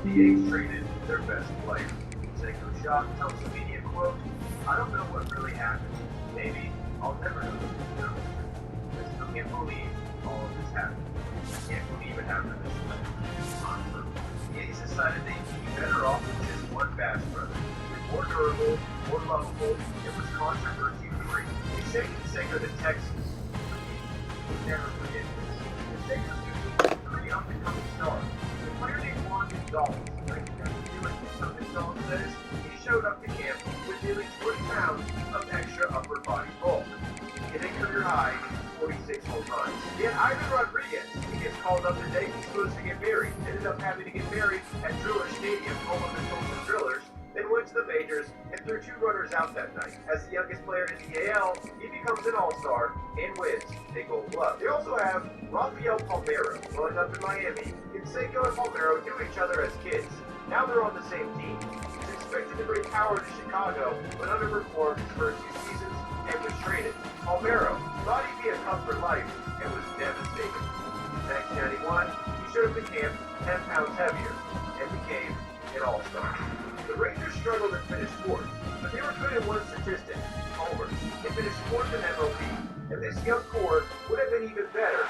the Yanks traded their best player. Seiko Shock tells the media, quote, "I don't know what really happened. Maybe I'll never know the future. I still can't believe all of this happened. I can't believe it happened this way." The Yanks decided they'd be better off with just one Bass brother. More durable, more lovable, it was controversy-free. They say Seiko the Texans would never forget this. The Seiko's using 3 up-and-coming stars. The player named Juan Gonzalez, 1992, like some Gonzalez says, he showed up to camp with nearly 20 pounds of extra upper body bulk. He hit a career high 46 home runs. Yet Ivan Rodriguez, he gets called up today, he's supposed to get married. Ended up having to get married at Driller Stadium, home of the Tulsa Drillers, then went to the majors and threw 2 runners out that night. As the youngest player in the AL, he becomes an all-star and wins a Gold Glove. They also have Rafael Palmeiro growing up in Miami. Canseco and Palmeiro knew each other as kids. Now they're on the same team. He's expected to bring power to Chicago, but underperformed his first 2 seasons and was traded. Palmeiro thought he'd be a Cub for life and was devastated. In 1991, he showed up to camp 10 pounds heavier and became an all-star. The Rangers struggled and finished 4th, but they were good at one statistic, homers. They finished 4th in MLB, and this young core would have been even better.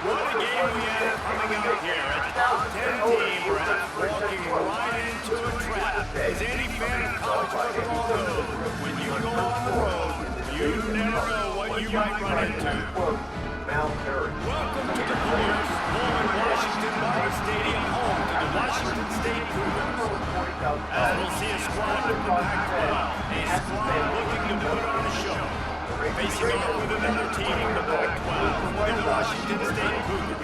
What a game we have coming out here. A top 10 team perhaps walking right into a trap. As any fan of college football knows, when you go on the road, you never know what you might run into. Welcome to the Cougars, home in Washington Martin Stadium, home to the Washington State Cougars. As we'll see a squad from the Pac-12, a squad looking to put on a show. Facing off with another team from the Pac-12, the Washington State Cougars.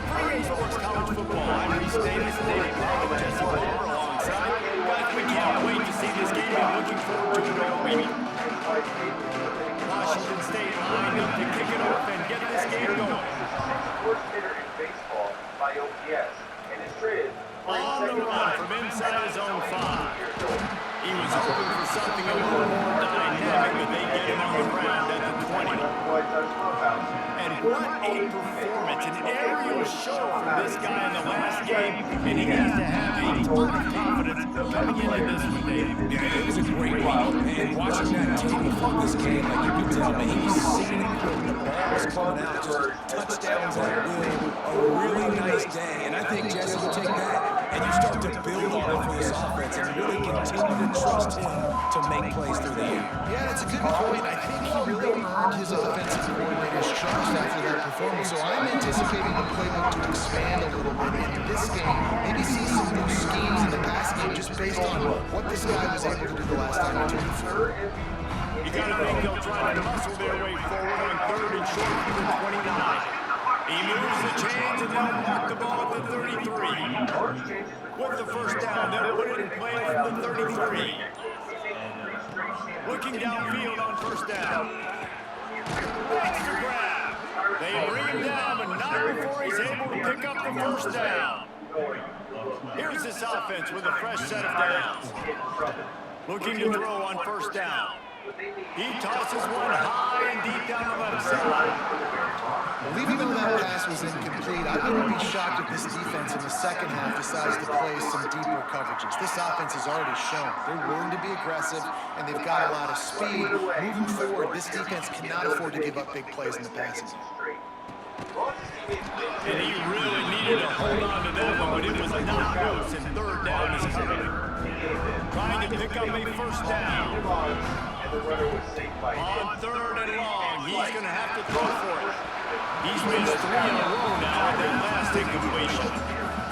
For Sports College Football, I'm Reese Davis, David Brown, and Jesse Palmer alongside. Guys, we can't wait to see this game and looking forward to it all week. Washington State lined up to kick it off and get this game going. Worst hitter in baseball by OPS, and is traded on the run from inside his own 5. He was hoping for something a little more dynamic, but they get him on the ground at the 20. And what a performance, an aerial show from this guy in the last game, and he has to have a ton of confidence coming into this one, Dave. Yeah, it was a great week, and watching that tape before this game, like you could tell, man, he's seeing it, the ball was coming out, just touchdowns at will, a really nice day, and I think Jesse will take that. And you start to build on it for this offense and really continue to trust him to make plays through the air. Yeah, that's a good point. I think he really earned his offensive coordinator's trust after that performance. So I'm anticipating the playbook to expand a little bit in this game. Maybe see some new schemes in the pass game just based on what this guy was able to do the last time he took the field. You got to think they'll try to muscle their way forward on 3rd and short from the 29. He moves the chains and they'll mark the ball at the 33. With the first down, they'll put it in play from the 33. Looking downfield on first down. Extra grab. They bring him down, but not before he's able to pick up the first down. Here's this offense with a fresh set of downs. Looking to throw on first down. He tosses one high and deep down the left side. Well, even though that pass was incomplete, I wouldn't be shocked if this defense in the second half decides to play some deeper coverages. This offense has already shown they're willing to be aggressive, and they've got a lot of speed. Moving forward, this defense cannot afford to give up big plays in the passing game. And he really needed to hold on to that one, but it was not loose, and 3rd down is coming. Trying to pick up a first down. On 3rd and long, he's going to have to throw for it. He's missed 3 in a row now with that last incompletion.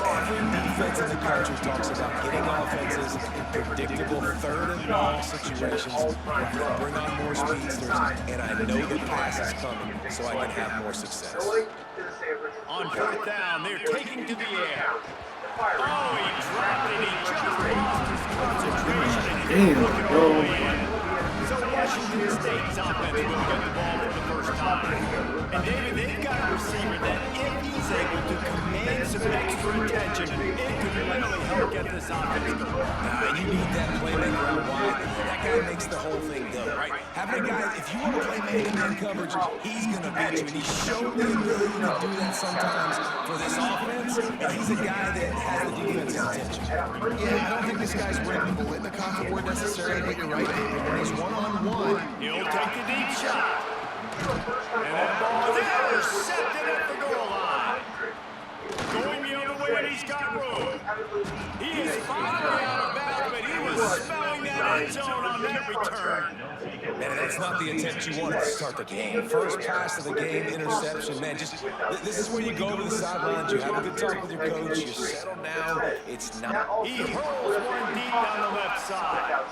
Every defense in the country talks about getting offenses in predictable 3rd and long situations where you can bring on more speedsters, and I know the pass is coming, so I can have more success. On 4th down, they're taking to the air. Oh, he dropped it. He just lost his concentration. And so Washington State's offense will get the ball for the first time. And David, they've got a receiver that if he's he's able to command some extra attention, it could really help get this offense going. You need that playmaker out wide. That guy makes the whole thing go, right? Having a guy, if you want to play man-to-man coverage, he's going to beat you. And he's shown the ability to do that sometimes for this offense. And he's a guy that has the defense's attention. Yeah, I don't think this guy's ready to lit in the coffee board necessarily, but you're right, David. When he's one-on-one, He'll take the deep shot. And that ball is intercepted at the goal line. Going the other way, and he's got room. He is finally out of bounds, but he was smelling that end zone on that return. Man, that's not the intent you wanted to start the game. First pass of the game, interception, man. This is where you go to the sidelines, you have a good talk with your coach, you settle down. It's not. He hurls one deep down the left side.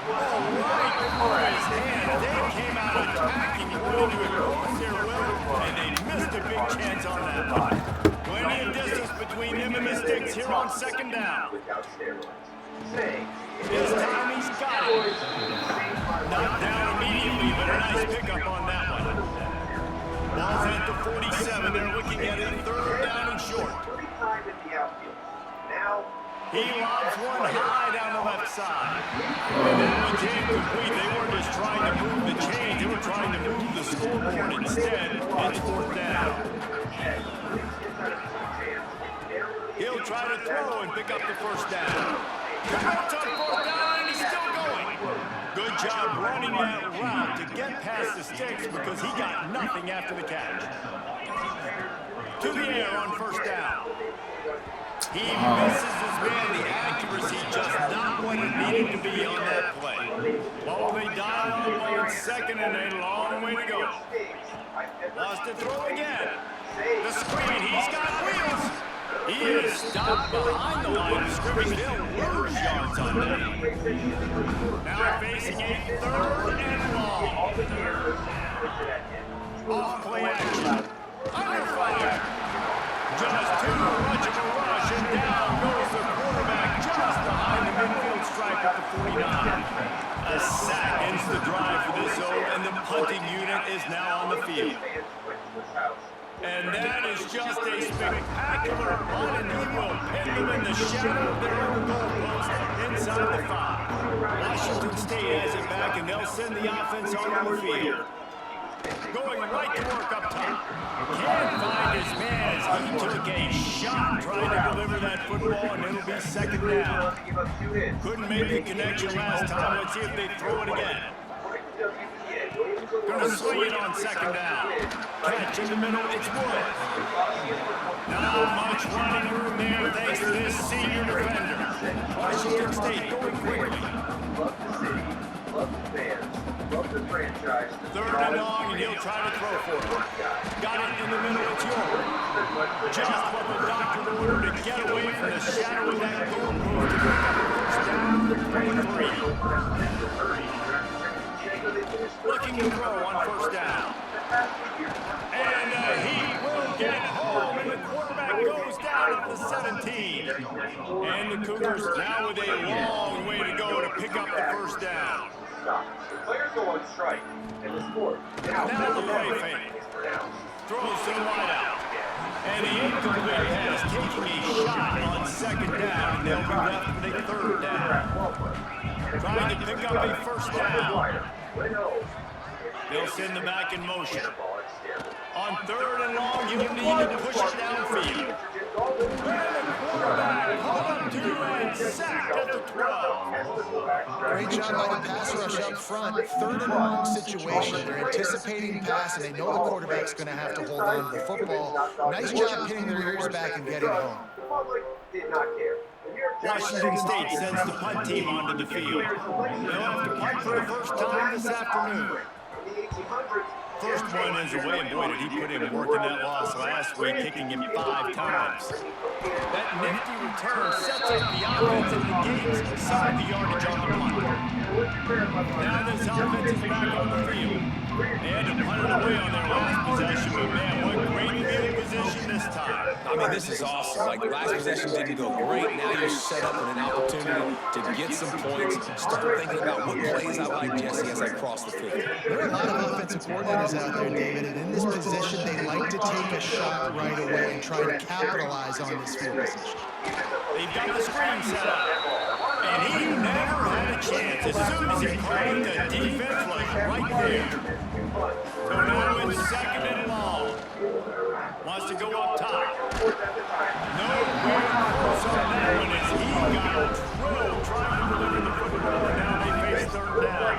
Oh, right for his hand. They came out attacking, going to impose their will, and they missed a big chance on that one. Plenty of distance between them and the sticks here on second down. This time he's got it. Not down immediately, but a nice pickup on that one. Ball's at the 47. They're looking at it third down and short. He lobs one high down the left side. And that one's incomplete. They weren't just trying to move the chains. They were trying to move the scoreboard instead. It's fourth down. He'll try to throw and pick up the first down. Converts on fourth down, and he's still going. Good job running that route to get past the sticks because he got nothing after the catch. To the air on first down. He misses his man. The accuracy just not what it needed to be on that play. Ball they dial on second and a long way to go. Lost to throw again. The screen, he's got wheels. He is stopped behind the line of scrimmage. They'll lose yards on that. Now facing a third and long. Off play action. Under fire. Just too much of a rush, and down goes the quarterback just behind the midfield stripe at the 49. A sack ends the drive for this zone, and the punting unit is now on the field. And that is just a spectacular punt, and he will pin them in the shadow of their own goalpost inside the 5. Washington State has it back, and they'll send the offense onto the field. Going right to work up top. Can't find his man as he took a shot trying to deliver that football, and it'll be second down. Couldn't make the connection last time. Let's see if they throw it again. Gonna swing it on second down. Catch in the middle, it's Wood. Not much running room there thanks to this senior defender. Washington State going quickly. Third and long, and he'll try to throw for it. Got it in the middle, it's York. Just what the doctor ordered to get away from the shadow of that goalpost to pick up the first down for 23. Looking to throw on first down. And he will get home, and the quarterback goes down at the 17. And the Cougars now with a long way to go to pick up the first down. The players go on strike, and the sport. Now the play fake. Throws to the wideout. And the incomplete pass taking a shot on second down, and they'll be left with a third down. Trying to pick up a first down. They'll send them back in motion. On third and long, you'll need to push it downfield. And the quarterback caught up to and sacked at the 12. great job by the pass rush up front. Third and long situation. They're anticipating pass, and they know the quarterback's going to have to hold on to the football. Nice job pinning their ears back and getting home. The public did not care. Washington State sends the punt team onto the field. They'll have to punt for the first time this afternoon. First one is away, and boy, did he put in work in that loss last week, kicking him 5 times. That nifty return sets up the offense and negates some of the yardage on the punt. Now this offense is back on the field. They had to punt it away on their last possession, but man, what great field position this time. I mean, this is awesome. Like, last possession didn't go great. Now you're set up with an opportunity to get some points. Start thinking about what plays I like, Jesse, as I cross the 50. There are a lot of offensive coordinators out there, David, and in this position, they like to take a shot right away and try to capitalize on this field position. They've got the screen set up, and he never had a chance. As soon as he caught it, the defense was right there. So now it's 2nd and long. Wants to go up top. Nowhere close on that one as he got drilled trying to deliver the football, and now they face 3rd down.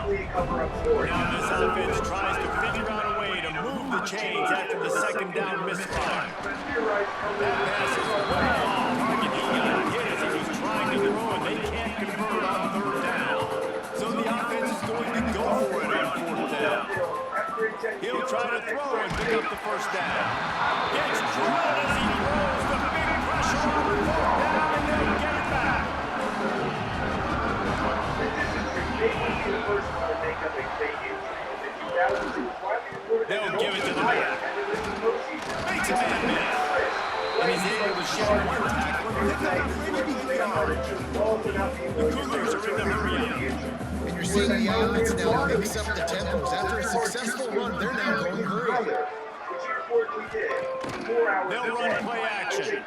Now this offense tries to figure out a way to move the chains after the 2nd down misfire. That pass is well off target. He got hit as he was trying to throw, and they can't convert on 3rd down. So the offense is going to go for it on 4th down. He'll try to throw and pick up the 1st down. Gets drilled as he throws the big pressure on 4th down, and they'll get it back. They'll give it to the man. Makes a man miss. And he's able to shed 1 tackle and pick up 3 yards. The Cougars are in the hurry out. And you're seeing the offense now mix up the tempos. After a successful run, they're now going hurry. They'll run play action.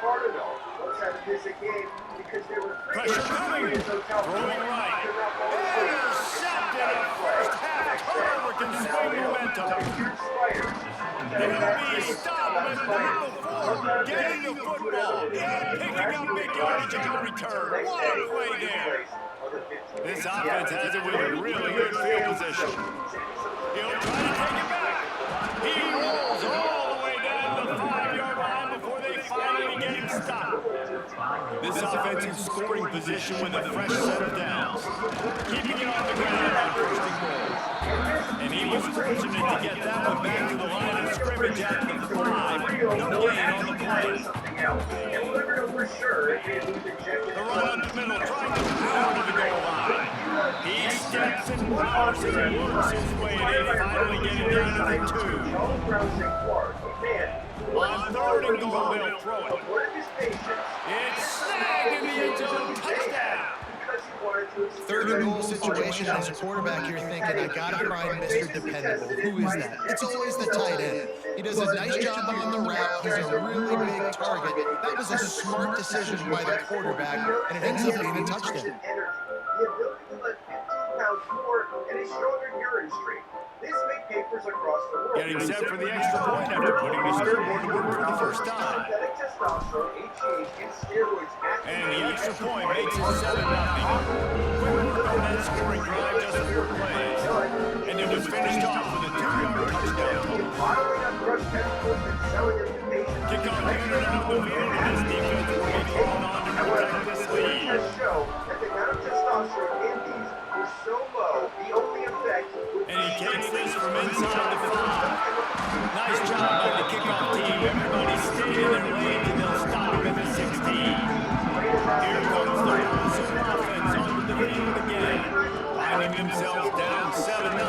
Pressure coming. Throwing right. Intercepted at 1st half. Turnover can swing momentum. They'll be stopped with number 4 getting the football and picking up big yardage on the return. What a play there. This offense has it with a really good field position. He'll try to take it back. He rolls all the way down the 5-yard line before they finally get him stopped. This offense in scoring position with a fresh set of downs. Keeping it on the ground on 1st and goal. And he was fortunate to get that one back to the line of scrimmage at the 5. No gain on the play. The run up the middle, trying to power to the goal line. He steps and powers and works his way, and they finally get it down to the 2. On 3rd and goal, they'll throw it. It's snagged in the end zone. Touchdown. 3rd and goal situation, as a quarterback, you're thinking, I gotta find Mr. Dependable. Who is that? It's always the tight end. He does a nice job on the route. He's a really big target. That was a smart decision by the quarterback, and it ends up being a touchdown. Getting set for the extra point after putting the scoreboard to work for the 1st time. And the extra point makes it 7-0. Quick work on that scoring drive, just 4 plays. And it was finished off with a 2-yard touchdown. Kickoff unit out of the field, and this defense will be calling on to protect this lead. And he takes this from inside the 5. Nice job by the kickoff team. Everybody stayed in their lanes, and they'll stop him at the 16. Here comes the Monsoon offense onto the field again. Finding themselves down 7-0.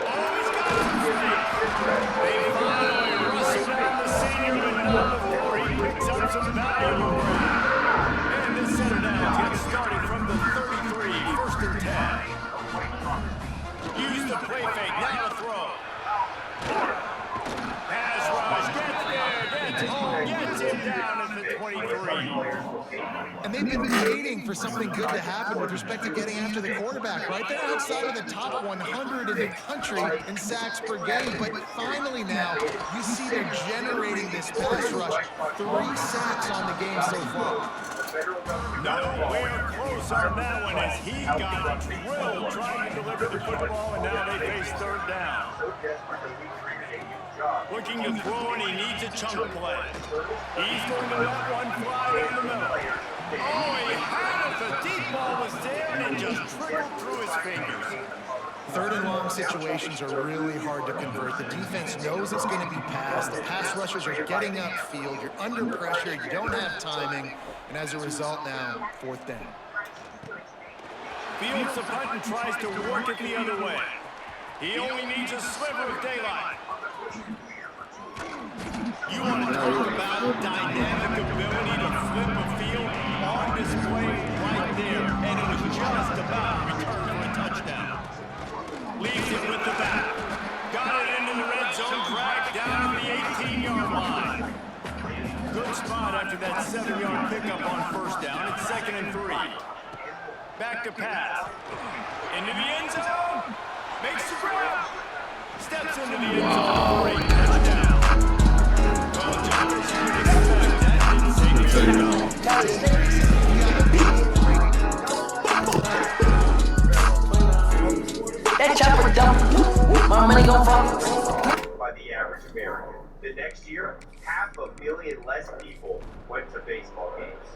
Oh, he's got some space. They finally rustle down the senior, but not before he picks up some valuable ground. And the center downs get started from the 33, 1st and 10. Use the play fake, now to throw. Pass rush, gets there, gets home, gets him down at the 23. And they've been waiting for something good to happen with respect to getting after the quarterback, right? They're outside of the top 100 in the country in sacks per game, but finally now, you see they're generating this pass rush. 3 sacks on the game so far. Nowhere close on that one as he got drilled trying to deliver the football, and now they face 3rd down. Looking to throw, and he needs a chunk play. He's going to let one fly down the middle. Oh, he had it. The deep ball was there, and it just trickled through his fingers. 3rd and long situations are really hard to convert. The defense knows it's going to be passed. The pass rushers are getting upfield. You're under pressure. You don't have timing. And as a result now, 4th down. Fields the punt and tries to work it the other way. He only needs a sliver of daylight. You want to talk about dynamic ability to flip a field on display right there. And it was just about returned for a touchdown. Leaves it with the back. Got it into the red zone, dragged down to the 18-yard line. Good spot after that 7-yard pickup on first down. It's 2nd and 3. Back to pass. Into the end zone. Makes the grab. Steps into the end zone for a touchdown. Well, John, as you would expect, that didn't take it That chopper dump. My money gon' fall. By the average American. The next year, 500,000 less people went to baseball games.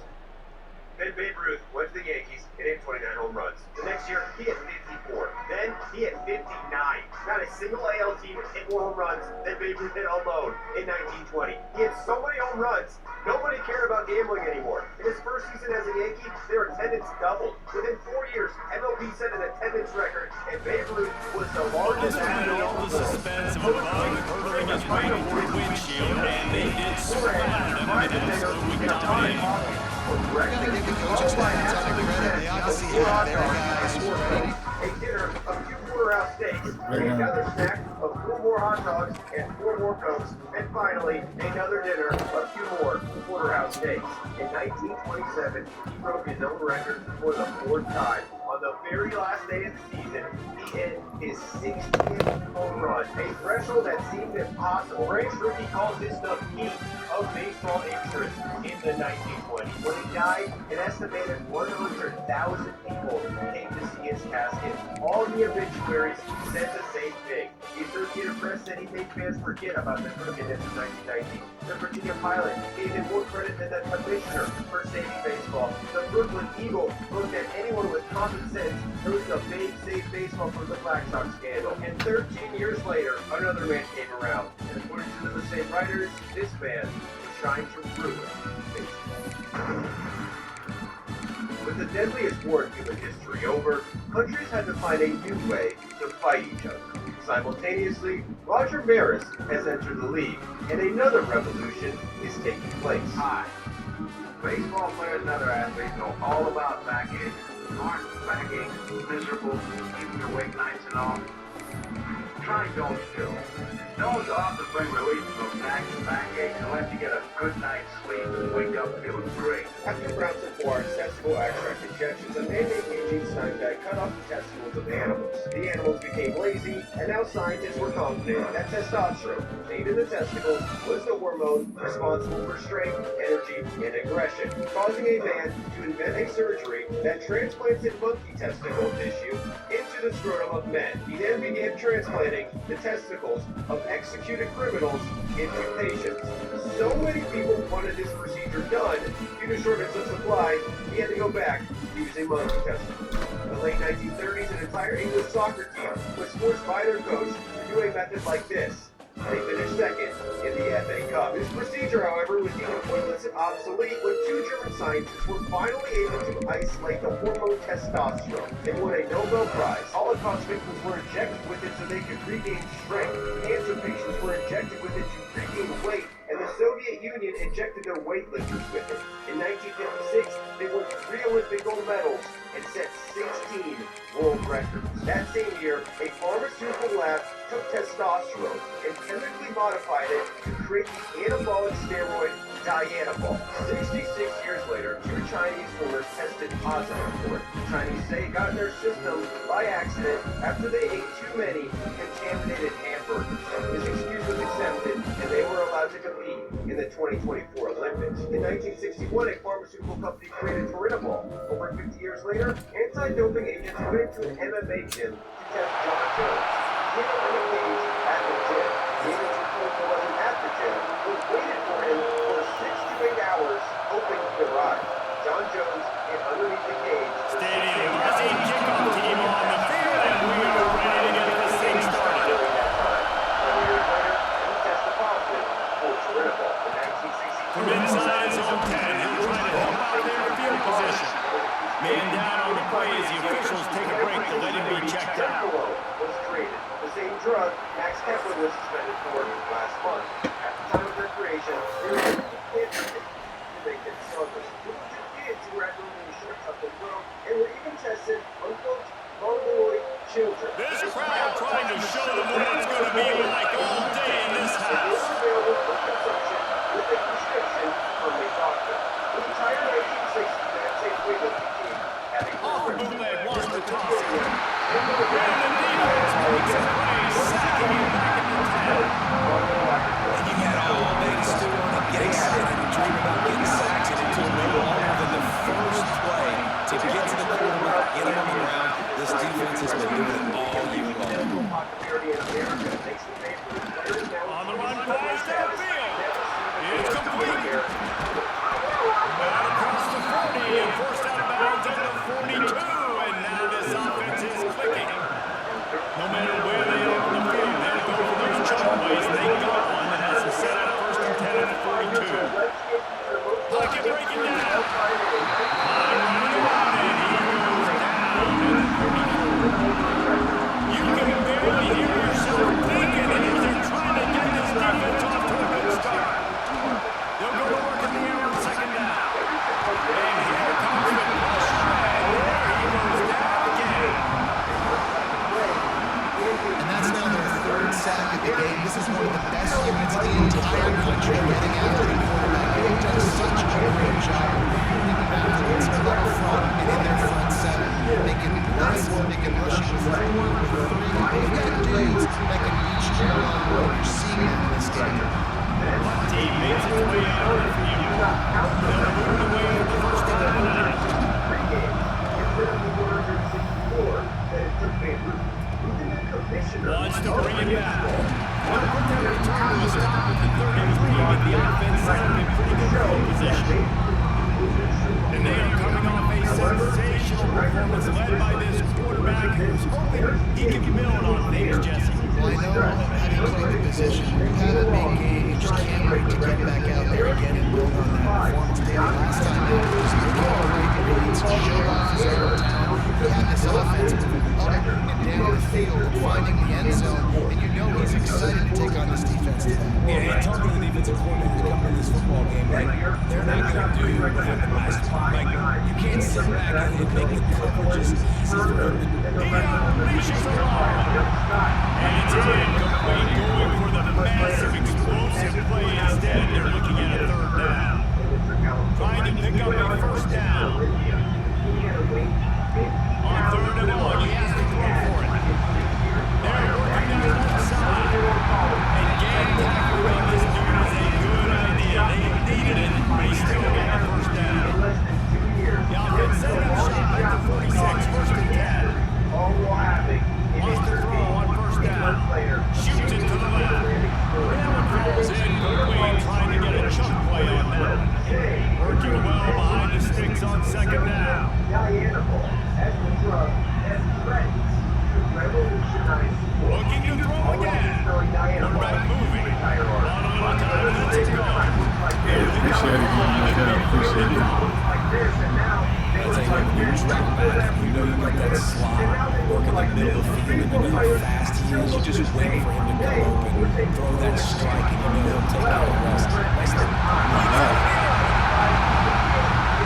Then Babe Ruth went to the Yankees and hit 29 home runs. The next year, he hit 54. Then he hit 59. Not a single AL team hit more home runs than Babe Ruth hit alone in 1920. He hit so many home runs, nobody cared about gambling anymore. In his first season as a Yankee, their attendance doubled. Within 4 years, MLB set an attendance record, and Babe Ruth was the largest athlete. All the suspense of a bug hurtling his way toward the windshield, and they did splat him in an absolute domination. We gotta give the coaching staff a ton of credit. They obviously have their guys who are ready. A dinner of 2 porterhouse steaks, another snack of 4 more hot dogs and 4 more Cokes, and finally, another dinner of 2 more porterhouse steaks. In 1927, he broke his own record for the 4th time. On the very last day of the season, he hit his 60th home run, a threshold that seemed impossible. Branch Rickey calls this the peak of baseball interest in the 1920s. When he died, an estimated 100,000 people came to see his casket. All the obituaries said the same thing. The Associated Press said he made fans forget about the crookedness of 1919. The Virginia Pilot gave him more credit than the commissioner for saving baseball. The Brooklyn Eagle looked at anyone with common sense who was a big save baseball from the Black Sox scandal. And 13 years later, another man came around. And according to the same writers, this man was trying to ruin baseball. With the deadliest war in human history over, countries had to find a new way to fight each other. Simultaneously, Roger Maris has entered the league, and another revolution is taking place. Hi. Baseball players and other athletes know all about backaches. Aren't backaches miserable, keeping your awake nights and all? Try Dole's Pill. Dole's often bring relief from backs and backaches and let you get a good night's sleep and wake up feeling great. After Brownson Poir's testicle extract injections, a man named Eugene Steinbeck cut off the testicles of animals. The animals became lazy, and now scientists were confident that testosterone, contained in the testicles, was the hormone responsible for strength, energy, and aggression, causing a man to invent a surgery that transplanted monkey testicle tissue into the scrotum of men. He then began transplanting the testicles of executed criminals into patients. So many people wanted this procedure done, due to shortage of supply, he had to go back to using monkey testicles. In the late 1930s, an entire English soccer team was forced by their coach to do a method like this. They finished second in the FA Cup. This procedure, however, was deemed pointless and obsolete when 2 German scientists were finally able to isolate the hormone testosterone. They won a Nobel Prize. Holocaust victims were injected with it so they could regain strength. Cancer patients were injected with it to regain weight, and the Soviet Union injected their weightlifters with it. In 1956, they won 3 Olympic gold medals and set 16 world records. That same year, a pharmaceutical lab took testosterone and chemically modified it to create the anabolic steroid Dianabol. 66 years later, 2 Chinese swimmers tested positive for it. The Chinese say it got in their system by accident after they ate too many contaminated hamburgers. This excuse was accepted, and they were allowed to compete in the 2024 Olympics. In 1961, a pharmaceutical company created Turinabol. Over 50 years later, anti-doping agents went into an MMA gym to test John Jones. He was in a cage at the gym. The agents were told he wasn't at the gym, but waited for him for 6 to 8 hours, hoping he could arrive. John Jones hid underneath the cage. Stadium Brazil kickoff team on the field, and we are ready to get this thing started. 20 years later, he tested positive for Turinabol. In 1962, From inside his own 10, he'll try to help out their field position. Man down on the play as the officials take a break to let him be checked out. was created. The same drug Max Kepler was suspended for last month. At the time of their creation, they were kids to make it stronger. They were two kids who were at the shorts up the road and were even tested on vulnerable children. This crowd trying to show them what it's going to be like all day in this house. Available for consumption with a prescription from a doctor. The entire 1960s United States weightlifting team had a Bootleg wants to toss it. Brandon defense makes a play, sacking him back in the 10. And you had all day to stew on and get excited and dream about getting sacks, and it took no longer than the first play to get to the quarterback, get him on the ground. This defense has been doing it all year long. On the run, fires downfield. It's complete. Out across the 40 and forced out of bounds at the 42. And now this offense is clicking. No matter where they are on the field, they'll go for those chunk plays. They got one that has them set up 1st and 10 at the 42. Pocket breaking down. Line running around, and he goes down at the 34. You can barely hear yourself thinking as they're trying to get this defense off to a good start. They'll go to work in the air on 2nd down. And here comes the pressure, and there he goes down again. And that's now their 3rd sack of the game. This is one of the best units in the entire country getting after the quarterback. They've done such a great job of moving backwards up front and in their front 7. They can blitz, they can rush you with 4, with 3. They've got dudes that can reach you one-on-one. You're seeing that in this game. Team makes its way out of the field. They'll move away for the first time tonight. Wants to bring it back. They'll put that return to a stop at the 33, but the offense set up in pretty good field position. And they are coming off a sensational performance led by this quarterback who's hoping he can build on things, Jesse. Well, I know having played the position, you have a big game, you just can't wait to get back out there again and build on that performance. David, last time out, he was making all right reads, showed off his own talent. He had this offense moving up and down the field and finding the end zone, and you know he's excited to take on this defense today. Yeah, and talking to the defensive coordinator who's coming to this football game, like, they're not going to do what happened last time. Like, you can't sit back and make the coverages easy for him to do. He unleashes the ball. And it's incomplete, going for the massive explosive play instead. They're looking at a 3rd down. Trying to pick up a 1st down. On 3rd and long, he has to throw for it. They're working down the left side. And game tackling this dude is a good idea. They needed it. They still got the 1st down. The offense setting up shop at the 46, 1st and 10. Wants to throw on 1st down. Shoots it to the left. That one falls in. Goodwin trying to get a chunk play on that. Working well behind the sticks on 2nd down. Looking to throw again. Quarterback moving. One on a time, let's it go. Appreciate it, man. Appreciate it. I'll tell you what, when you're drop back, you know you got that slot working the middle of the field, and you know how fast he is. You just wait for him to come open, throw that strike, and you know he'll take care of the rest. Nice thing.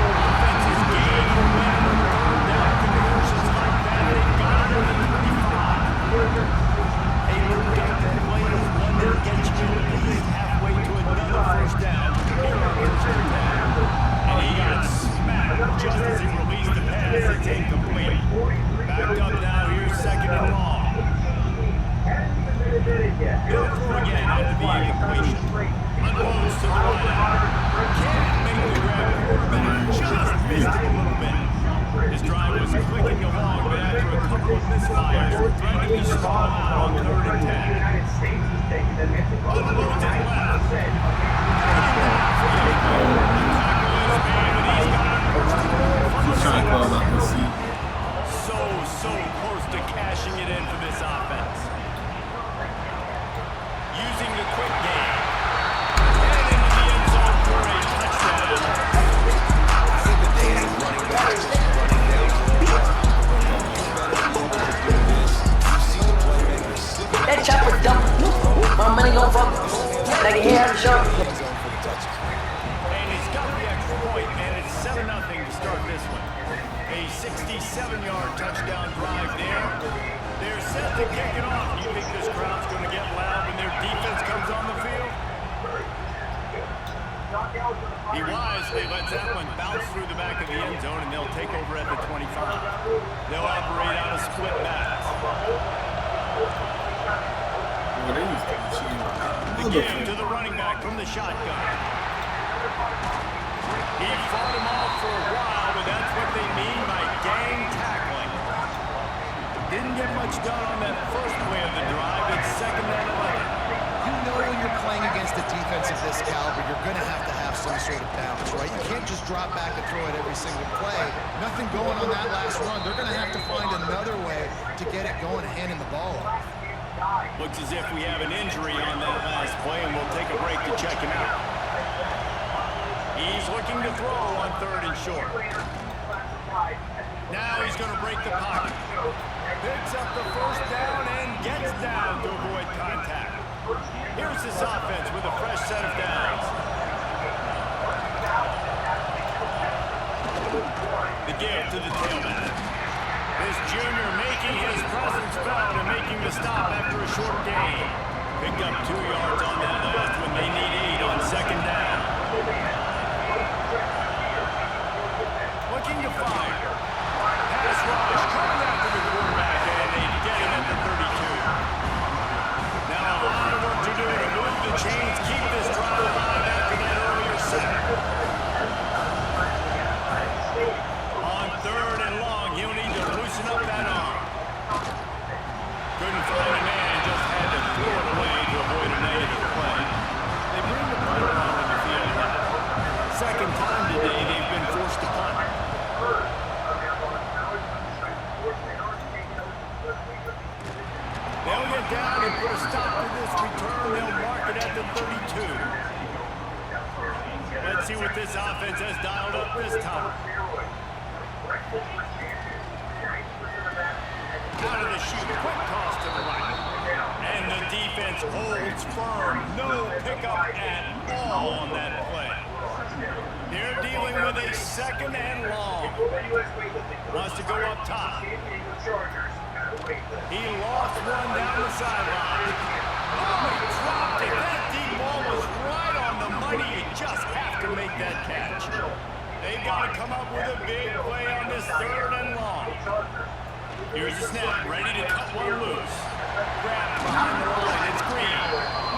Offense is gaining momentum. 3rd down conversions like that. They've got it at the 25. A productive play is one that gets you at least halfway to another 1st down. Here on 1st and 10. And he got smacked just as he released the pass. It's incomplete. Backed up now. Here's 2nd and long. They'll throw again after the incompletion. Unloads to the right. Can't make the grab. Quarterback just missed it a little bit. His drive was clicking along, but after a couple of misfires, threatening to stall out on 3rd and 10. Unloads it left. He's trying to call out the seat. So close to cashing it in for this offense. Using the quick game. And into the end zone for a touchdown. I think the days of running back, running down, you better be able to do this. You see the playmakers slipping. money gon' fuck. Like a hair on the show. And he's got the extra point, and it's 7-0 to start this one. A 67-yard touchdown drive there. They're set to kick it off. You think this crowd's going to get loud when their defense comes on the field? He wisely lets that one bounce through the back of the end zone, and they'll take over at the 25. They'll operate out of split backs. The give to the running back from the shotgun. He fought him off for a while, but that's what they mean by gang tackling. Didn't get much done on that first play of the drive. It's 2nd and 11. You know when you're playing against a defense of this caliber, you're going to have some sort of balance, right? You can't just drop back and throw it every single play. Nothing going on that last run. They're going to have to find another way to get it going and handing the ball off. Looks as if we have an injury on that last play, and we'll take a break to check him out. He's looking to throw on 3rd and short. Now he's going to break the pocket. Picks up the first down and gets down to avoid contact. Here's this offense with a fresh set of downs. The give to the tailback. This junior making his presence felt and making the stop after a short gain. Picked up 2 yards on that last when they need 8 on 2nd down. Looking to fire. Pass rush coming after the quarterback, and they get him at the 32. Now a lot of work to do to move the chains, keep this drive alive after that earlier sack. On 3rd and long, he'll need to loosen up that arm. Couldn't find a man, just had to throw it away to avoid a negative play. They bring the punt around in the field now. 2nd time today they've been forced to punt. They'll get down and put a stop to this return. They'll mark it at the 32. Let's see what this offense has dialed up this time. Out of the chute, quick toss to the right. And the defense holds firm. No pickup at all on that play. They're dealing with a 2nd and long. Wants to go up top. He lost one down the sideline. Oh, he dropped it. That deep ball was right on the money. You just have to make that catch. They've got to come up with a big play on this 3rd and long. Here's the snap, ready to cut one loose. Grab behind the line, it's Green.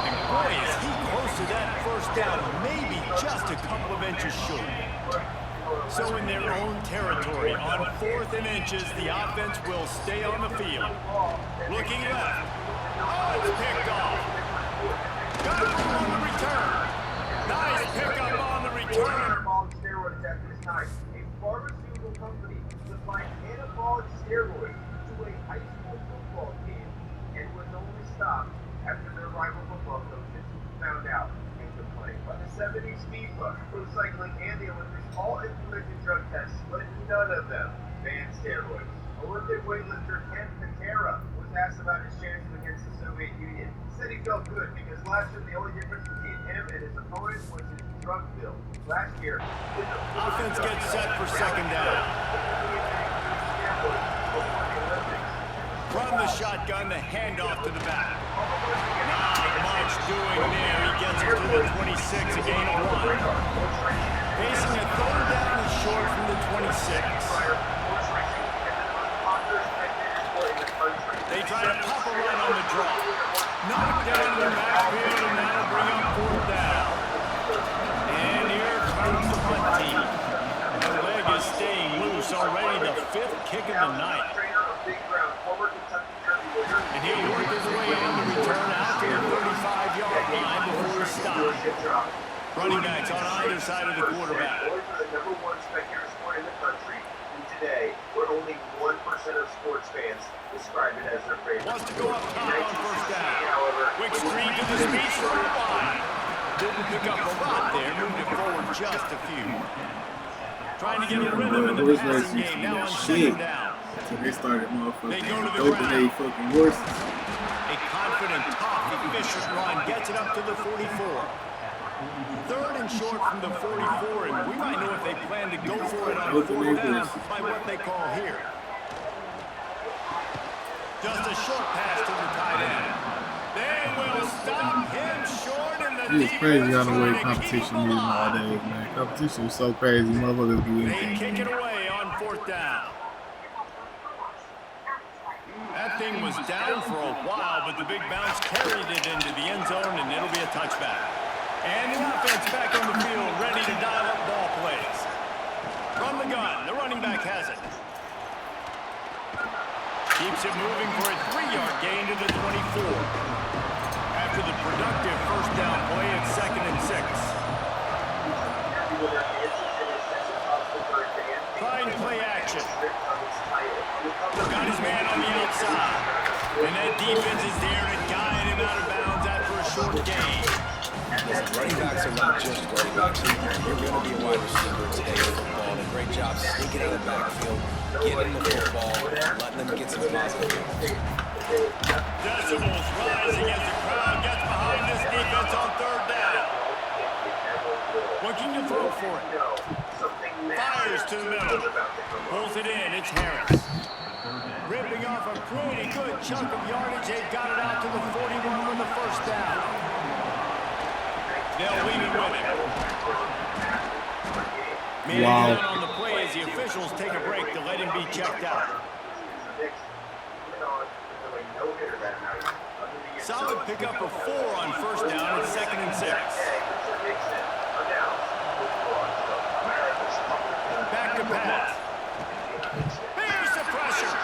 And boy, is he close to that first down, maybe just a couple of inches short. So in their own territory, on 4th and inches, the offense will stay on the field. Looking left. Oh, it's picked off. Got it on the return. Nice pickup on the return. A pharmaceutical company supplied anabolic steroids to a high school football team and was only stopped after their rival football coaches found out and complained. By the 70s, FIFA, pro cycling, and the Olympics all implemented drug tests, but none of them banned steroids. Olympic weightlifter Ken Patera was asked about his chances against the Soviet Union. He said he felt good because last year the only difference between him and his opponent was his drug bill. Last year, offense gets set for 2nd down. From the shotgun, the handoff to the back. Not much doing there. He gets it to the 26, a gain of 1. Facing a 3rd down and short from the 26. They try to pop a run on the draw. Knocked down in the backfield, and that'll bring up 4th down. And here comes the punt team. The leg is staying loose already, the 5th kick of the night. And he'll work his way on the return out to the 35-yard line before he stops. Running backs on either side of the quarterback. The number 1 spectator sport in the country, and today, where only 1% of sports fans describe it as their favorite. Wants to go up top on 1st down. Quick screen to the speedster line. Didn't pick up a lot there, moved it forward just a few. Trying to get a rhythm in the passing game, now on 2nd down. So they started They motherfucking go to the open ground. they fucking horses. A confident, tough, efficient run gets it up to the 44. Third and short from the 44, and we might know if they plan to go for it on fourth down by what they call here. Just a short pass to the tight end. They will stop him short in the It's crazy how the way defense trying to keep competition him is alive. nowadays, man. Competition is so crazy. Motherfuckers do They anything. kick it away on fourth down. That thing was down for a while, but the big bounce carried it into the end zone, and it'll be a touchback. And the offense back on the field, ready to dial up ball plays. From the gun, the running back has it. Keeps it moving for a 3-yard gain to the 24. After the productive first down play, it's 2nd and 6. Trying play action. Got his man on the outside. And that defense is there to guide him out of bounds after a short gain. Listen, running backs are not just running backs either. You're going to be a wide receiver in today's football. A great job sneaking out of the backfield, getting the football, letting them get some positive yards. Decibels rising as the crowd gets behind this defense on third down. Looking to throw for it. Fires to the middle. Pulls it in. It's Harris. Ripping off a pretty good chunk of yardage. They've got it out to the 41 on the first down. They'll leave it with him. Man Wow. down on the play as the officials take a break to let him be checked out. Solid pickup of 4 on first down and 2nd and 6. Back to pass. Here's the pressure.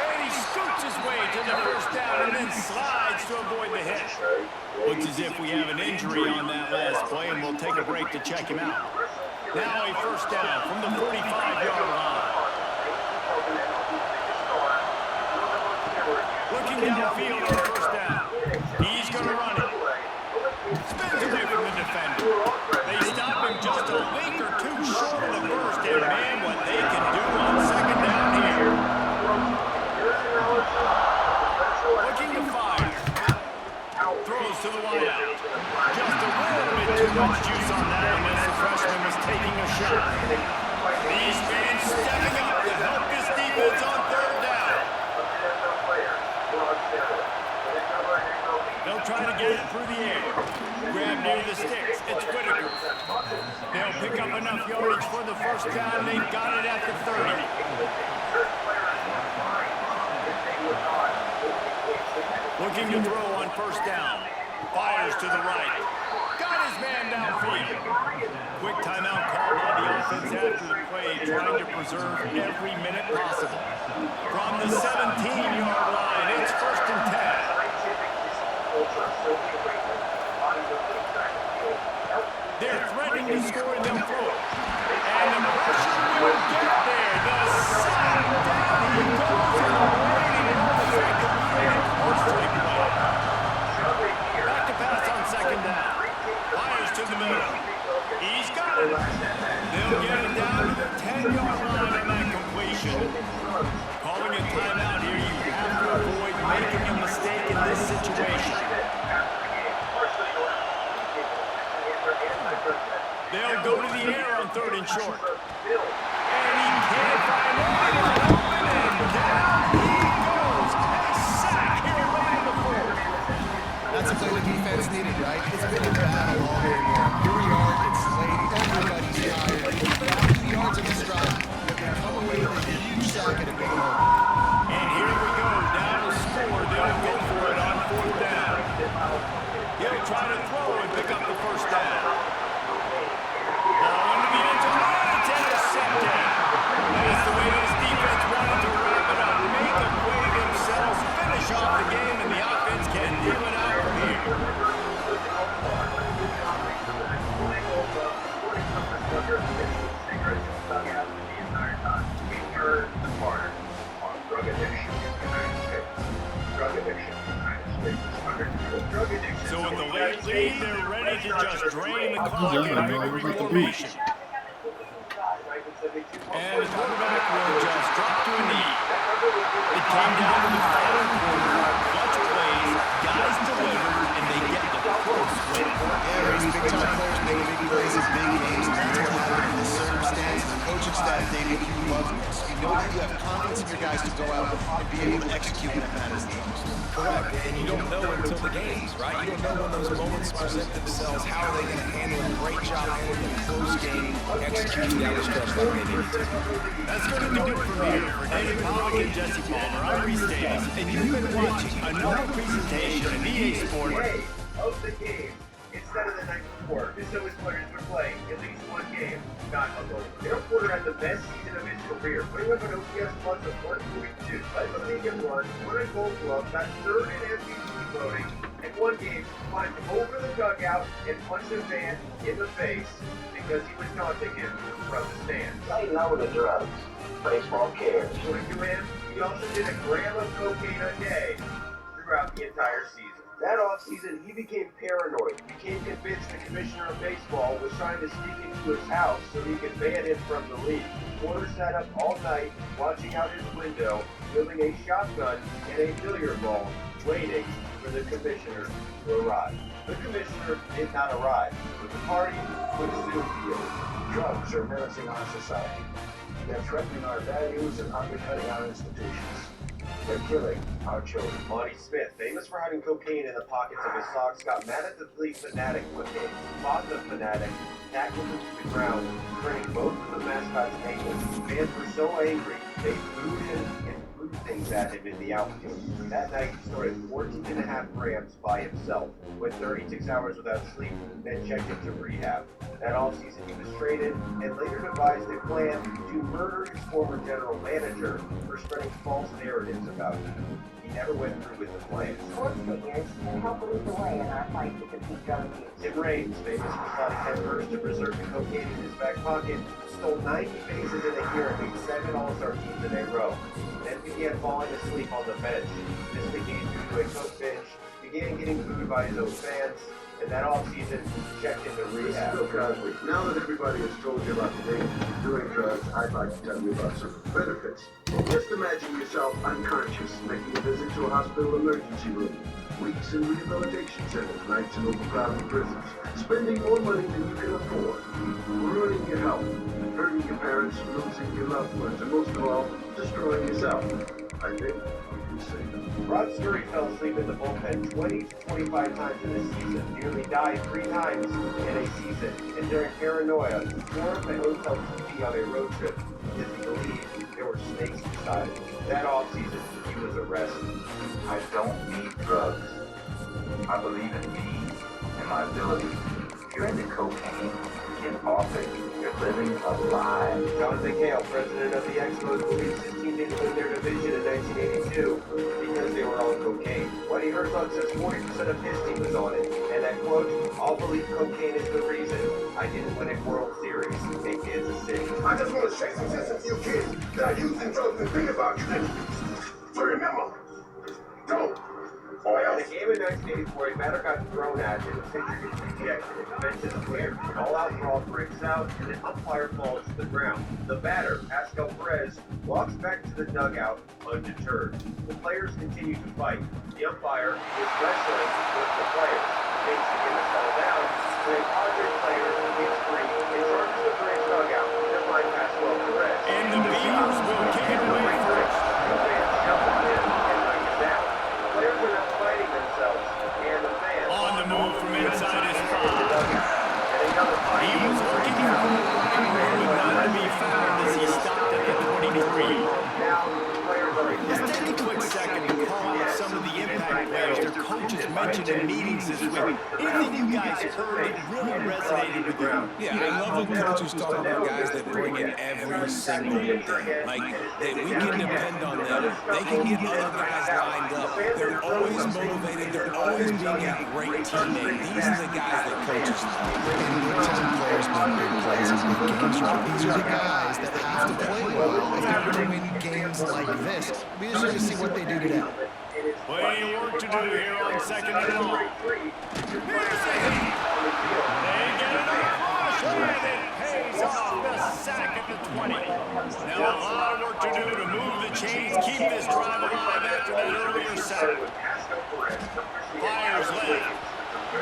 And he scoots his way to the first down and then slides to avoid the hit. Looks as if we have an injury on that last play, and we'll take a break to check him out. Now a first down from the 45-yard line. Looking downfield on first down. He's going to run it. Spins away from the defender. They stop him just a link or two short of the first, and man, what they can do on second down here. Looking to fire. Throws to the wideout. Just a little bit too much juice on that one as the freshman was taking a shot. These fans stepping up to help this defense on third down. They'll try to get it through the air. Grab near the sticks. It's Whitaker. They'll pick up enough yardage for the first down. They've got it at the 30. Looking to throw on first down. Fires to the right. Got his man downfield. Quick timeout called by the offense after the play, trying to preserve every minute possible. From the 17-yard line, it's 1st and 10. They're threatening to score and they'll throw it. And the pressure will get there. The sack down he goes and waiting on the fact that we ain't closely played. Back to pass on second down. Fires to the middle. He's got it. They'll get it down to the 10-yard line on that completion. Calling a timeout here, you have to avoid making a mistake in this situation. They'll go to the air on 3rd and short. And he can't find anyone open, and down he goes. A sack here late in the 4th. That's a play the defense needed, right? It's been a battle all year long. Here we are, it's late, everybody's tired. Even the yards in the stride, but they come away with a huge sack at a big moment. And here we go, down to score. They'll go for it on 4th down. He'll try to throw and pick up the first down. Ball into the end zone, and it's intercepted. That's the way this defense wanted to wrap it up. Make a play themselves, finish off the game, and the offense can deal it out from here. So with the late lead, they're ready to just drain the clock in a big formation. And the quarterback will just drop to a knee. It came down to the final quarter, clutch plays, guys delivered, and they get the close win. Yeah, these big-time players make big plays in big games, and that's what happened in this circumstance. The coaching staff, David, you love this. You know that you have confidence in your guys to go out and be able to execute when it matters the most. Correct, and you don't know until the games, right? You don't know when those moments present themselves. How are they going to handle it? Great job handling a close game, executing down the stretch like they needed to. That's going to do it for me. For David Pollock and Jesse Palmer, I'm Reese Davis, and you've been watching another presentation of EA Sports. Way of the game instead of the night before. Just so his players were playing at least one game, not alone. Their quarter had the best season of his career, putting up an OPS plus of 142. Led the league in runs, won a Gold Glove, got third in MVP voting, and one game climbed over the dugout and punched a fan in the face because he was taunting him from the stands. I know the drugs. Baseball cares. According to him, he also did a gram of cocaine a day throughout the entire season. That offseason, he became paranoid. Became convinced the commissioner of baseball was trying to sneak into his house so he could ban him from the league. Porter sat up all night, watching out his window, wielding a shotgun and a billiard ball, waiting for the commissioner to arrive. The commissioner did not arrive, but the party would soon be over. Drugs are menacing our society. They're threatening our values and undercutting our institutions. They're killing our children. Monty Smith, famous for hiding cocaine in the pockets of his socks, got mad at the league fanatic one day, fought the fanatic, tackled him to the ground, spraining both of the mascot's ankles. Fans were so angry, they booed him and threw things at him in the outfield. That night, he snorted 14.5 grams by himself, went 36 hours without sleep, then checked into rehab. That offseason, he was traded and later devised a plan to murder his former general manager for spreading false narratives about him. He never went through with the plan. Sports figures can help lead the way in our fight to defeat drug abuse. Tim Raines, famous for sliding headfirst to preserve the cocaine in his back pocket, stole 90 bases in a year and made 7 All-Star teams in a row. Then began falling asleep on the bench. This became due to a coke binge, began getting booed by his own fans, and that offseason, he checked into rehab. Bill Cosby, now that everybody has told you about the dangers of doing drugs, I'd like to tell you about some benefits. Just imagine yourself unconscious, making a visit to a hospital emergency room, weeks in rehabilitation centers, nights in overcrowded prisons, spending more money than you can afford, ruining your health, hurting your parents, losing your loved ones, and most of all, destroying yourself. I think we can say that. Rod Scurry fell asleep in the bullpen 20 to 25 times in a season, nearly died 3 times in a season, and during paranoia, he tore up a hotel TV on a road trip because he believed there were snakes inside it. That offseason, he was arrested. I don't need drugs. I believe in me and my ability. If you're into cocaine, get off it. You're living a lie. John McHale, president of the Expos, believes his team didn't win their division in 1982 because they were on cocaine. Whitey Herzog says 40% of his team was on it, and that quote, "I'll believe cocaine is the reason I didn't win a World Series in Kansas City." I just want to shake some sense into you kids that are using drugs and think about you then. So remember, don't. In the game in 1984, a batter got thrown at and the pitcher gets rejected. The bench is cleared. An all-out brawl breaks out, and an umpire falls to the ground. The batter, Pascal Perez, walks back to the dugout undeterred. The players continue to fight. The umpire is wrestling with the players. Things begin to settle down. When a Padres player gets free and charges the Braves dugout to find Pascal Perez. And the Beavers will kick it away first. The fans shuffle in and knock it down. The players are now fighting themselves, and the fans On the move from inside his spot. He He was looking for but not to be found as he stopped at the 23. Now, the players are Let's take a quick second to call out some of the impact players their coaches mentioned in meetings this week. Anything you guys heard that really resonated with you? Yeah, I love when coaches talk about guys that bring in every single thing. Like, that we can depend on them. They can get other guys lined up. They're always motivated. They're always being a great teammate. These are the guys that coaches love. And big-time players make big plays in big games, right? These are the guys that have to play well if they're going to win games like this. Be interested to see what they do today. Plenty of work to do here on second and long. Here's the hit. They get it across, and it pays off the sack at the 20. Now a lot of work to do to move the Chains keep this drive alive after that earlier sack. Fires left,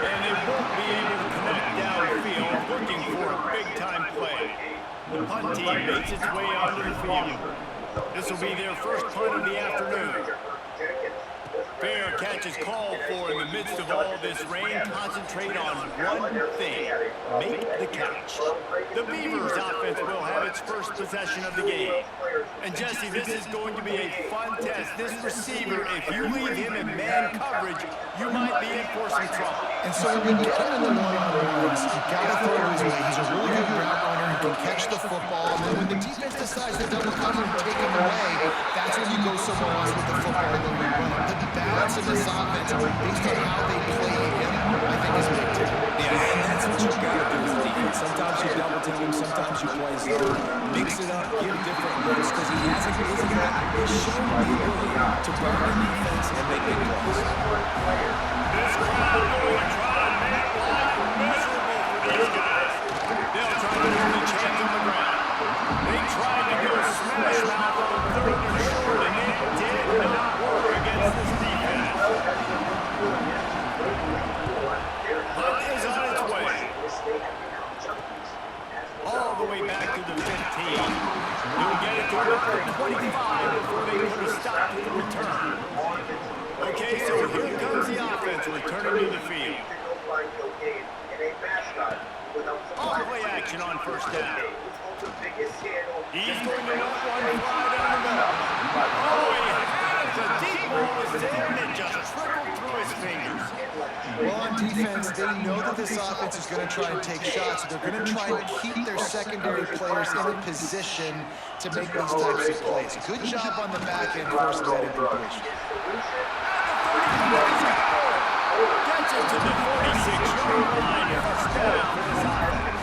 and they won't be able to connect downfield looking for a big-time play. The punt team makes its way onto the field. This will be their first punt of the afternoon. Fair catch is called for in the midst of all this rain. Concentrate on one thing: make the catch. The Beavers offense will have its first possession of the game. And Jesse, this is going to be a fun test. This receiver, if you leave him in man coverage, you might be in for some trouble. And so when you get him in the one-on-ones, you gotta throw his way. He's a really good route runner. He can catch the football. And then when the defense decides to double cover and take him away, that's when you go somewhere else with the football and then you run. The balance in this offense, based on how they play him, I think is big too. Yeah, and that's what you've got to do as a defense. Sometimes you double team him, sometimes you play zone. Mix it up, give different looks, because he hasn't he's shown the ability to burn the defense and make big plays. This crowd going to try to make life miserable for these guys. They'll try to move the chains on the ground. They tried to go smash mouth on 3rd and short, and it did not work against this defense. Hunt is on its way. All the way back to the 15. They'll get it to about the 25 before they put a stop to the return. Okay, so here comes the offense returning to the field. All play action on first down. He's going to let one fly down the middle. Oh, he has a deep ball was there and it just trickled through his fingers. Well, on defense, they know that this offense is going to try and take shots. They're going to try and keep their secondary players in a position to make these types of plays. Good job on the back end forcing that incompletion. Gets it to the 46-yard line first down for this offense.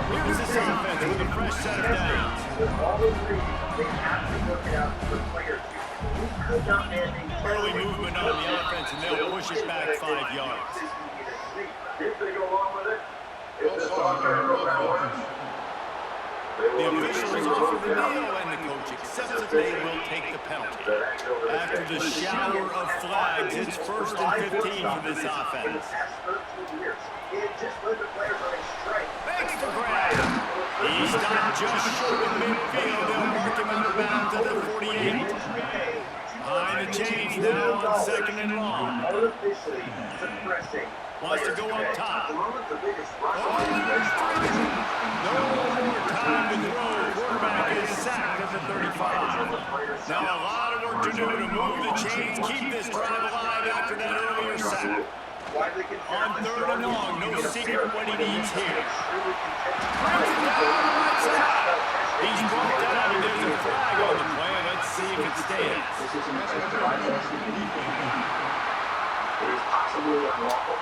Here's this offense with a fresh set of downs. Early movement on the offense, and they'll push it back 5 yards. The officials offer the kneel, and the coach accepts that they will take the penalty. After the shower of flags, it's 1st and 15 for this offense. Makes the grab. He stopped just short of midfield. They'll mark him out of bounds at the 48. Behind the chains now on 2nd and long. Wants to go up top. Oh, no more time to throw. Quarterback is sacked at the 35. Now a lot of work to do to move the chains, keep this drive alive after that earlier sack. On 3rd and long, no secret what he needs here. Brings it down on the right side. He's brought down, and there's a flag on the play. Let's see if it stands. It is possibly unlawful.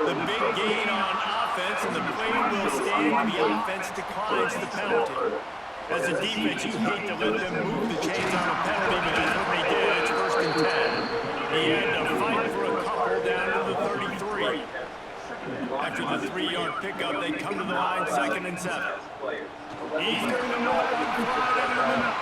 The big gain on offense, and the play will stand. The offense declines the penalty. As a defense, you hate to let them move the chains on a penalty, but that's what they did. It's 1st and 10. He had to fight for a couple down to the 33. After the 3-yard pickup, they come to the line 2nd and 7. He's going to know one fly down the middle.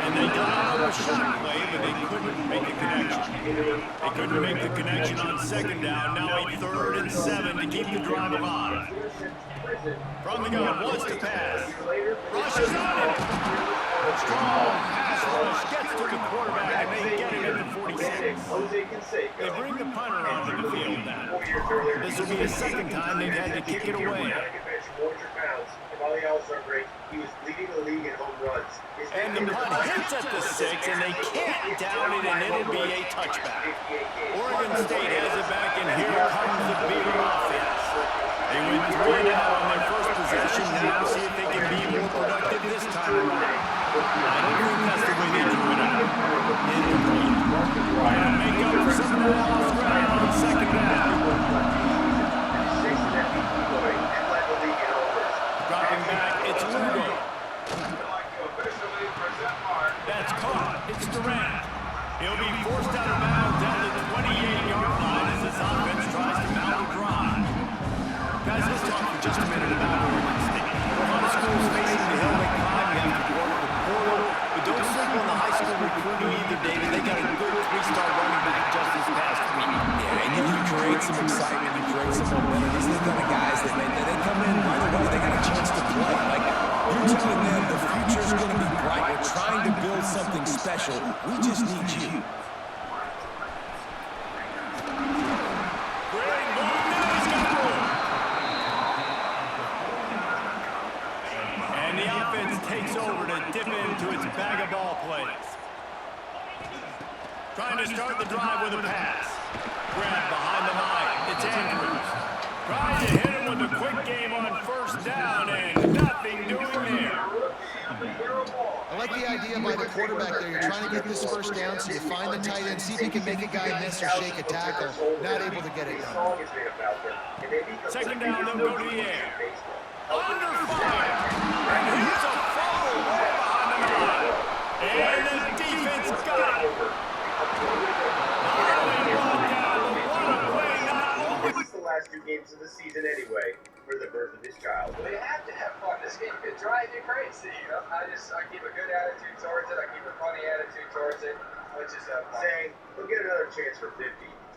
And they got on a shot play, but they couldn't make the connection. They couldn't make the connection on 2nd down. Now a 3rd and 7 to keep the drive alive. From the gun, wants to pass. Rushes on it. Strong pass rush gets to the quarterback, and they get him at the 46. They bring the punter onto the field now. This will be the 2nd time they've had to kick it away. He was leading the league in home runs. And the punt hits at the 6, and they can't down it, and it'll be a touchback. Oregon State has it back, and here comes the Beaver offense. They went 3 and out on their first possession. Now see if they can be more productive this time around. I don't think that's the way they drew it up. Incomplete. Trying to make up for some of that lost ground on 2nd down. Dropping back, it's Lugo. That's caught. It's Durant. He'll be forced out of bounds down the 28-yard line as this offense tries to mount a drive. Guys, let's talk for just a minute about Oregon State. A lot of schools facing the Hell Climb. You have to work the portal special. We just need you. Great move. Now he's got room. And the offense takes over to dip into its bag of ball plays. Trying to start the drive with a pass. Grab behind the line. It's Andrews. Trying to hit him with a quick game on first down and nothing doing there. I like the idea by the quarterback there. You're trying to get this first down, so you find the tight end, see if you can make a guy miss or shake a tackle. Not able to get it done. Second down, they'll go to the air. Under fire. And here's a fumble right behind the line. And the defense got it. It's the last 2 games of the season anyway for the birth of his child. They have to have fun. This game could drive you crazy. You know? I keep a good attitude towards it. I keep a funny attitude towards it. Let's just have fun. Saying, he'll get another chance for 50,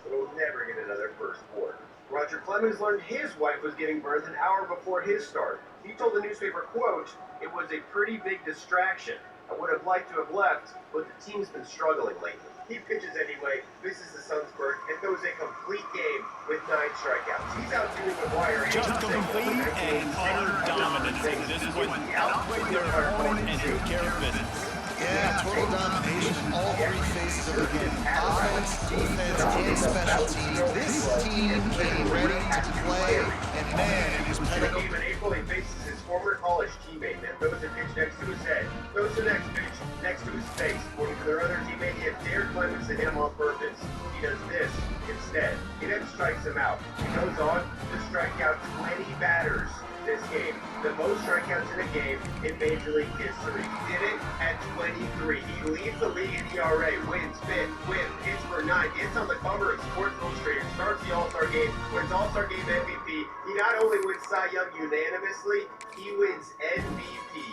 but he'll never get another first quarter. Roger Clemens learned his wife was giving birth an hour before his start. He told the newspaper, quote, "It was a pretty big distraction. I would have liked to have left, but the team's been struggling lately." He pitches anyway, misses the son's birth, and throws a complete game with 9 strikeouts. He's out doing the wire. Just complete and utter dominance. This one outplayed their opponent and took care of business. Yeah, total domination in all 3 phases of the game. Offense, defense, and special teams. This team came ready to play, and man, it was pedigree. In April, he faces his former college teammate, then throws a pitch next to his head, throws the next pitch next to his face. According to their other teammate, he had dared Clemens to hit him on purpose. He does this instead. He then strikes him out. He goes on to strike out 20 batters this game. The most strikeouts in a game in Major League history. He did it at 23. He leads the league in ERA, wins 5th, hits for 9, gets on the cover of Sports Illustrated, starts the All-Star game, wins All-Star game MVP. He not only wins Cy Young unanimously, he wins MVP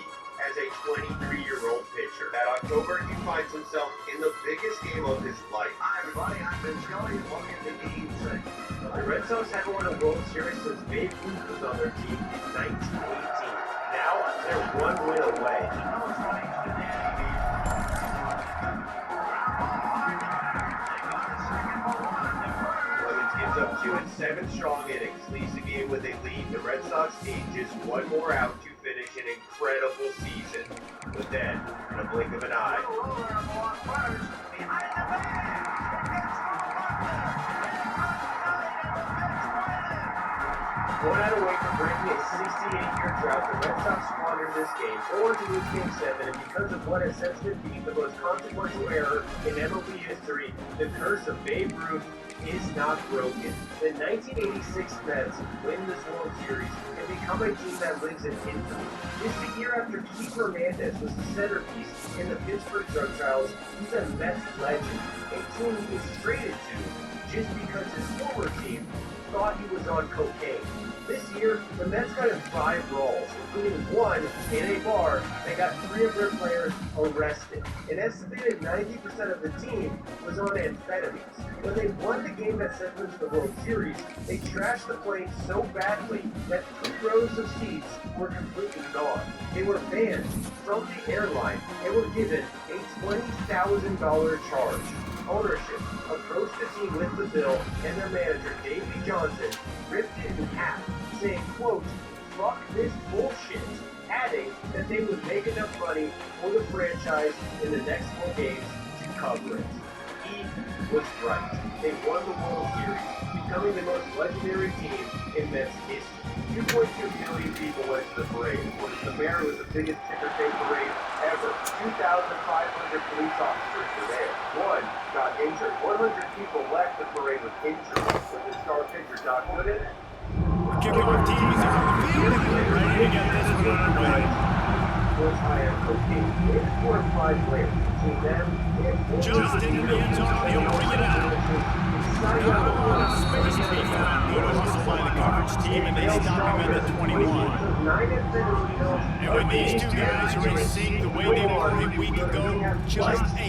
as a 23-year-old pitcher. That October, he finds himself in the biggest game of his life. Hi, everybody. I'm Ben Scully. Welcome to Game Segment. The Red Sox haven't won a World Series since Babe Ruth was on their team in 1918. Now, they're 1 win away. Clemens gives up 2 in 7 strong innings, leads the game with a lead. The Red Sox need just 1 more out to finish an incredible season. But then, in a blink of an eye, one out away from breaking a 68-year drought, the Red Sox squandered this game, 4 to lose Game 7, and because of what has since been deemed the most consequential error in MLB history, the curse of Babe Ruth is not broken. The 1986 Mets win this World Series and become a team that lives in infamy. Just a year after Keith Hernandez was the centerpiece in the Pittsburgh drug trials, he's a Mets legend, a team he was traded to just because his former team thought he was on cocaine. This year, the Mets got in 5 brawls, including 1 in a bar that got 3 of their players arrested. An estimated 90% of the team was on amphetamines. When they won the game that sent them to the World Series, they trashed the plane so badly that 3 rows of seats were completely gone. They were banned from the airline and were given a $20,000 charge. Ownership approached the team with the bill, and their manager, Davey Johnson, ripped it in half, saying, quote, "Fuck this bullshit," adding that they would make enough money for the franchise in the next 4 games to cover it. He was right. They won the World Series, becoming the most legendary team in Mets history. 2.2 million people went to the parade. The mayor was the biggest ticker tape parade ever. 2,500 police officers were there. 1 got injured. 100 people left the parade with injuries. With the star pitcher documented. Kickoff team is on the field. Ready to get this one underway. Was high on cocaine. It's 4 and 5 players between them and Just in the end zone, he'll bring it out. Not a lot of space to be found. Good hustle by the coverage team, and they stop him at the 21. And when these 2 guys are in sync the way they were a week ago, just a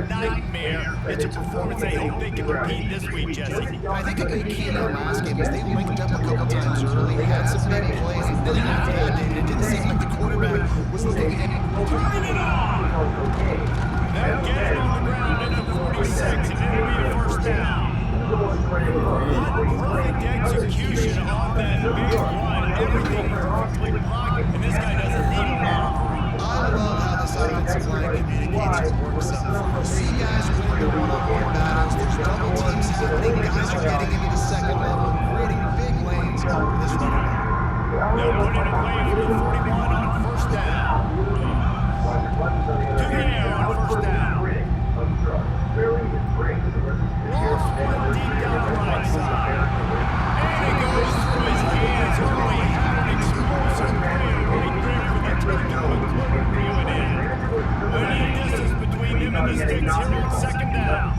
nightmare. It's a performance they hope they can repeat this week, Jesse. I think a big key in our last game is they linked up a couple times early, had some big plays, and then after that, it didn't seem like the quarterback was looking at Bring it on! They'll get it on the ground at the 46, and it'll be a first down. What perfect execution on that big run. Everything perfectly blocked, and this guy doesn't need a lot of room. I love how this offensive line communicates and works up front. You see guys winning their one-on-one battles. There's double teams happening. Guys are getting into the second level and creating big lanes for this running back. They'll put it away for the 41 on first down. To the air on first down. Ross one deep down the right side. And it goes through his hands early. Had an explosive player right there for the touchdown with Clover reeling in. Plenty of distance between him and the sticks here on second down.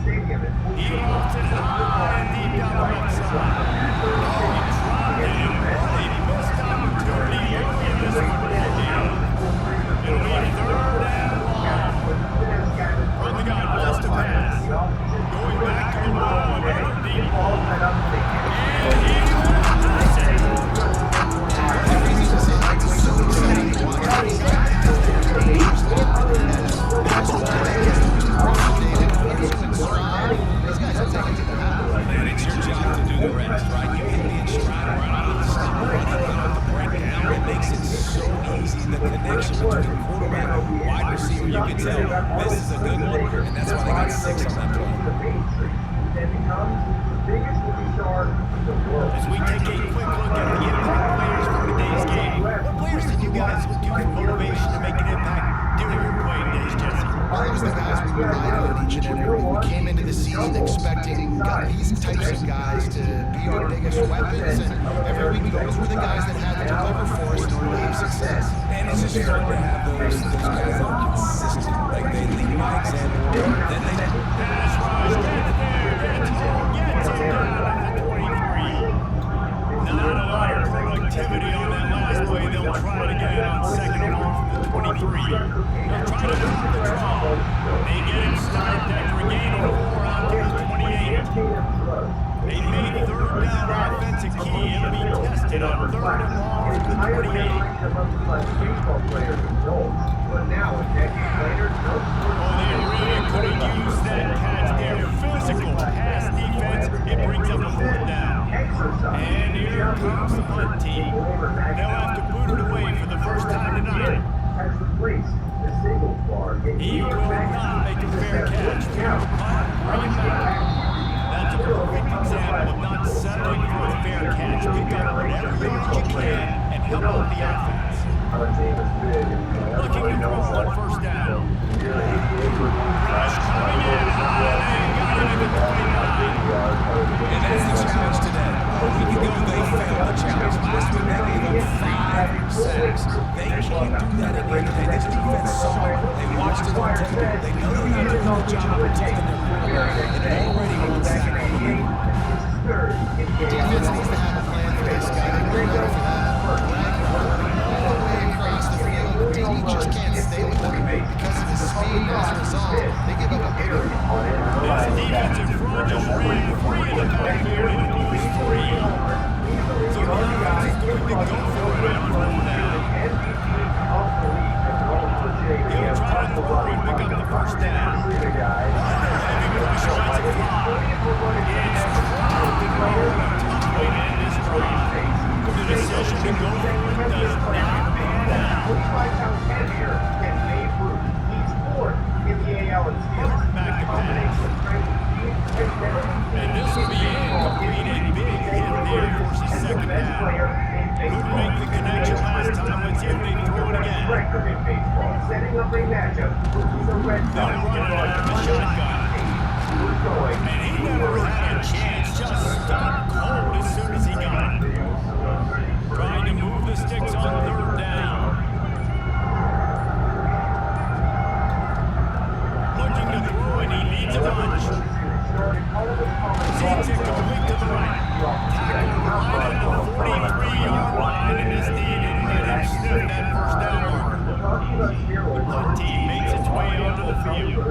He lofts it high and deep down the left side. Oh, he dropped it. What a missed opportunity early in this football game. It'll be third and long. From the gun, wants to pass. Going back to the ball, another deep ball. And he has it. Man, it's your job to do the rest, right? You hit me in stride, right out of the stop, right out of the breakdown. It makes it so easy. The connection between quarterback and wide receiver, you can tell this is a good one, and that's why they got 6 on that play. As we take a quick look at the impact players for today's game, what players did you guys look to for motivation to make an impact during your playing days, Jesse? Well, those are the guys we relied on each and every week. We came into the season expecting these types of guys to be our biggest weapons, and every week those were the guys that had to deliver for us in order to have success. And it's just fun to have those guys that are consistent. Like they lead by example, then they Pass rush, gets there, gets home, gets him down at the 23. Not a lot of productivity on that last play. They'll try it again on second and long from the 23. They'll try to drop the draw. They get him stopped after a gain of 4 out to the 28. They made third down offensive key. It'll be tested on third and long from the 28. Oh, they really could have used that catch there. Physical pass defense. It brings up a fourth down. And here comes the punt team. They'll have to boot it away for the first time tonight. He will not make a fair catch. Bring it back. That's a perfect example of not settling for a fair catch. Pick up whatever yards you can and help out the offense. Looking to throw on first down. Rush coming in high. They got him at the 29. and that's the challenge today. A week ago, they failed the challenge. Last week, they gave up 5 sacks. They can't do that again today. This defense saw it. They watched it on tape. They know they're not doing a good job of protecting their quarterback, and they already won sack on the game. The defense needs to have a plan for this guy. They really better for that. All the way across the field, Dini just can't stay with them because of his speed. As a result, they give up a big one. This defensive front just ran free in the backfield and it was 3. So the offense is going to go for it on fourth down. He'll try to throw and pick up the first down. Under heavy pressure, it's a fly. It's dropped and rolled. A tough way to end this drive. The decision to go for it does not pan out. Back to pass. And this will be incomplete. A big hit there, forces second down. Couldn't make the connection last time. Let's see if they throw it again. They'll run it out of the shotgun. And he never had a chance. Just stopped cold as soon as he got it. Trying to move the sticks on third down. Looking to throw, and he needs a bunch. Takes it complete to the right. Tackle right at the 43-yard line, and this D didn't let him sniff that first down marker. The punt team makes its way onto the field.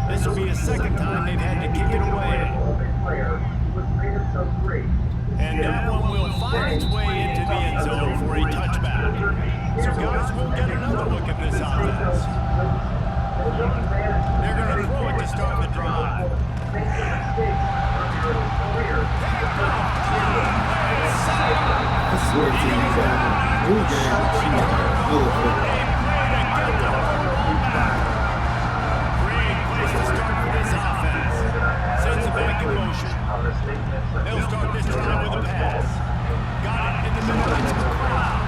This will be the second time they've had to kick it away. And that one will find its way into the end zone for a touchback. So guys, we'll get another look at this offense. They're going to swear to you, who gave motherfucker? Great place to start for this offense. Sends it back in motion. They'll start this drive with a pass. Got it in the middle. It's McCloud.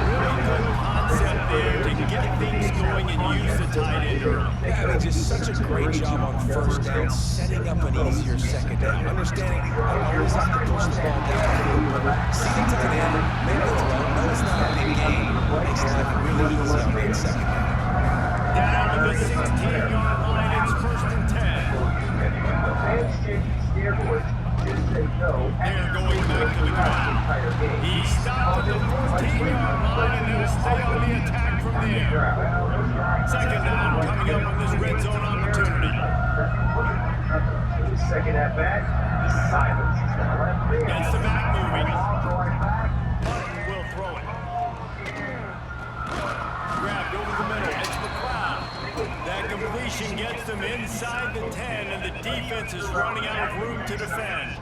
Really good concept there to get things going and use the tight end early. Yeah, I mean, just such a great job on first down, setting up an easier second down. Understanding I don't always have to push the ball downfield, but see the tight end, make the throw. No, it's not a big game. Makes life really easy on that second down. Down to the 16-yard line, it's 1st and 10. Fans changing steroids. Just say no. They're going back to the ground. He stopped at the 14-yard line, and they'll stay on the attack from there. Second down coming up on this red zone opportunity. Second at bat, silence. Gets the back moving. Button will throw it. Grabbed over the middle. It's McCloud. That completion gets them inside the 10, and the defense is running out of room to defend.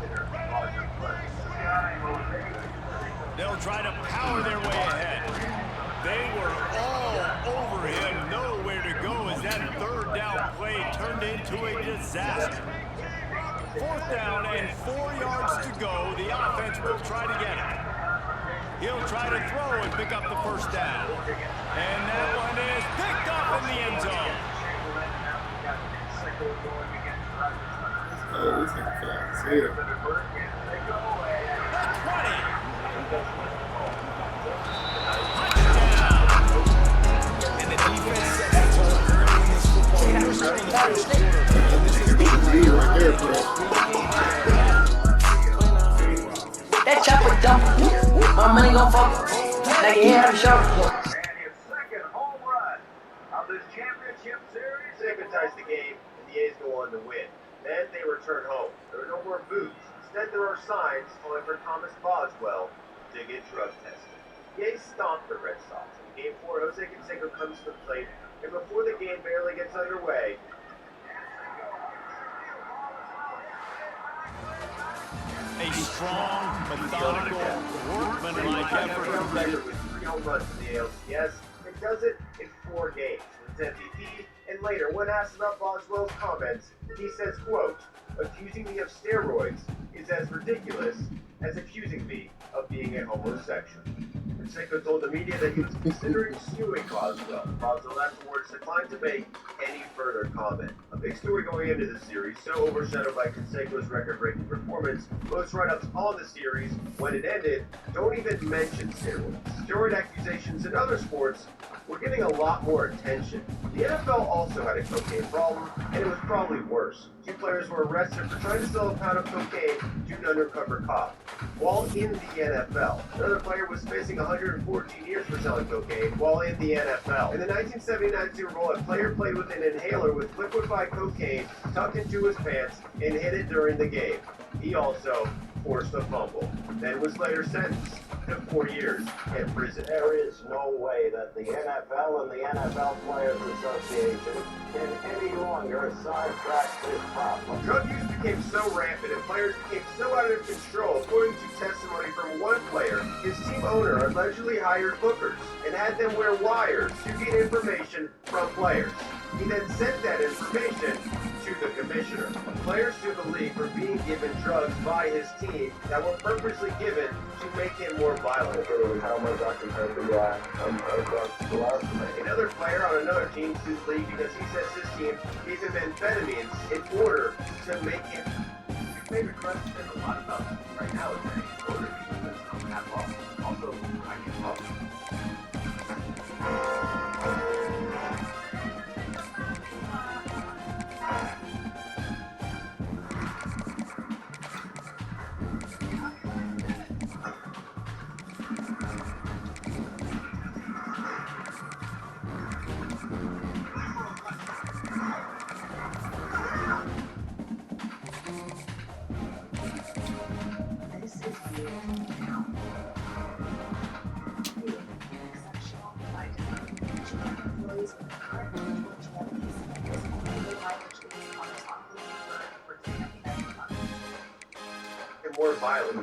They'll try to power their way ahead. They were all over him, nowhere to go as that third down play turned into a disaster. 4th down and 4 yards to go. The offense will try to get it. He'll try to throw and pick up the first down. And that one is picked up in the end zone. Oh, this nigga fast as hell. The 20. And the defense sets the tone early in this football game. We're still in the first quarter, and this is Right there, bro. That chopper dump. My money gon' fuck. Like a head, I'm sharp. And his second home run of this championship series sabotage the game, and the A's go on to win. Then they return home. There are no more boots. Instead, there are signs calling for Thomas Boswell to get drug tested. The A's stomp the Red Sox. In Game 4, Jose Canseco comes to the plate, and before the game barely gets underway, A strong, methodical, workmanlike effort. record with 3 home runs in the ALCS, and does it in 4 games. Wins MVP, and later, when asked about Boswell's comments, he says, quote, "Accusing me of steroids is as ridiculous as accusing me of being a homosexual." Canseco told the media that he was considering suing Boswell. Boswell afterwards declined to make any further comment. A big story going into the series, so overshadowed by Canseco's record-breaking performance, most write-ups on the series, when it ended, don't even mention steroids. Steroid accusations in other sports were getting a lot more attention. The NFL also had a cocaine problem, and it was probably worse. 2 players were arrested for trying to sell a pound of cocaine to an undercover cop. While in the NFL, another player was facing 114 years for selling cocaine while in the NFL. In the 1979 Super Bowl, a player played with an inhaler with liquefied cocaine tucked into his pants and hid it during the game. He also forced a fumble, then was later sentenced to 4 years in prison. There is no way that the NFL and the NFL Players Association can any longer sidetrack this problem. Drug use became so rampant and players became so out of control. According to testimony from one player, his team owner allegedly hired hookers and had them wear wires to get information from players. He then sent that information to the commissioner. Players sued the league for being given drugs by his team that were purposely given to make him more violent. How much I compared to Another player on another team sued the league because he says his team gave him amphetamines in order to make him. Your favorite question is a lot about right now is that older people that don't have law. Also, I can talk. This is you now. You are an exceptional fighter. Employees with the current language levels and this only language is on top of the for 1099 months. And more violent.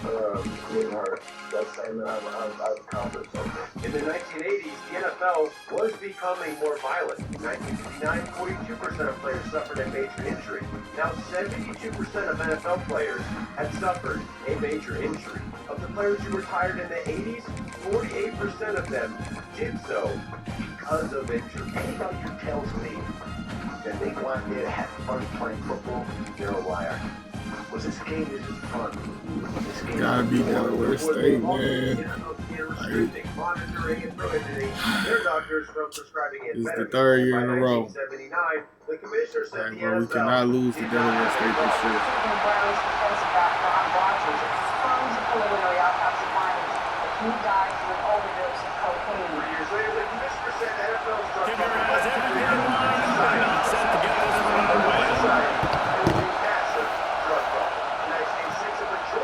Getting hurt. That's saying that I've accomplished something. In the 1980s, the NFL was becoming more violent. In 1959, 42% of players suffered a major injury. Now, 72% of NFL players had suffered a major injury. Of the players who retired in the 80s, 48% of them did so because of injury. Anybody who tells me that they go out there to have fun playing football, they're a liar. Because this game isn't fun. This game Gotta be Delaware State, man. Monitoring and prohibiting their doctors from prescribing it. This is the third year in a row. The commissioner said the Bro, we cannot lose to Delaware State this year. Browns defensive back Ron Rogers exposed the preliminary autopsy findings that he died from an overdose of cocaine. 3 years later, the commissioner said NFL's drug Kicker has everything lined up and set to get this one underway.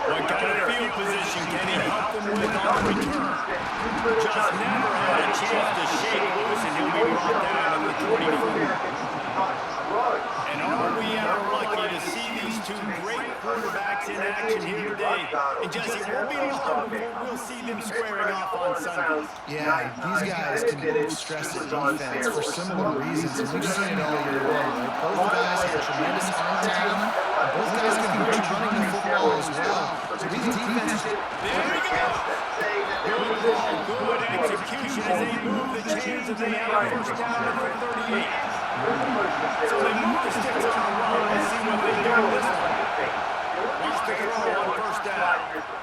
What kind of field position can he help them with on the return? Just never had a chance to shake loose, and he'll be brought down in the 24. And are we ever lucky to see these two great quarterbacks in action here today? And Jesse, it won't be long before we'll see them squaring off on Sundays. Yeah, these guys can both stress the defense for similar reasons, and we've seen it all year long. Right? Both guys have tremendous arm talent, and both guys can hurt you running the football as well. So these defenses... There we go! Good ball, good execution as they move the chains and they have a first down at the 38. So they move the sticks on the run. Let's see what they do with this one. Wants to throw on first down.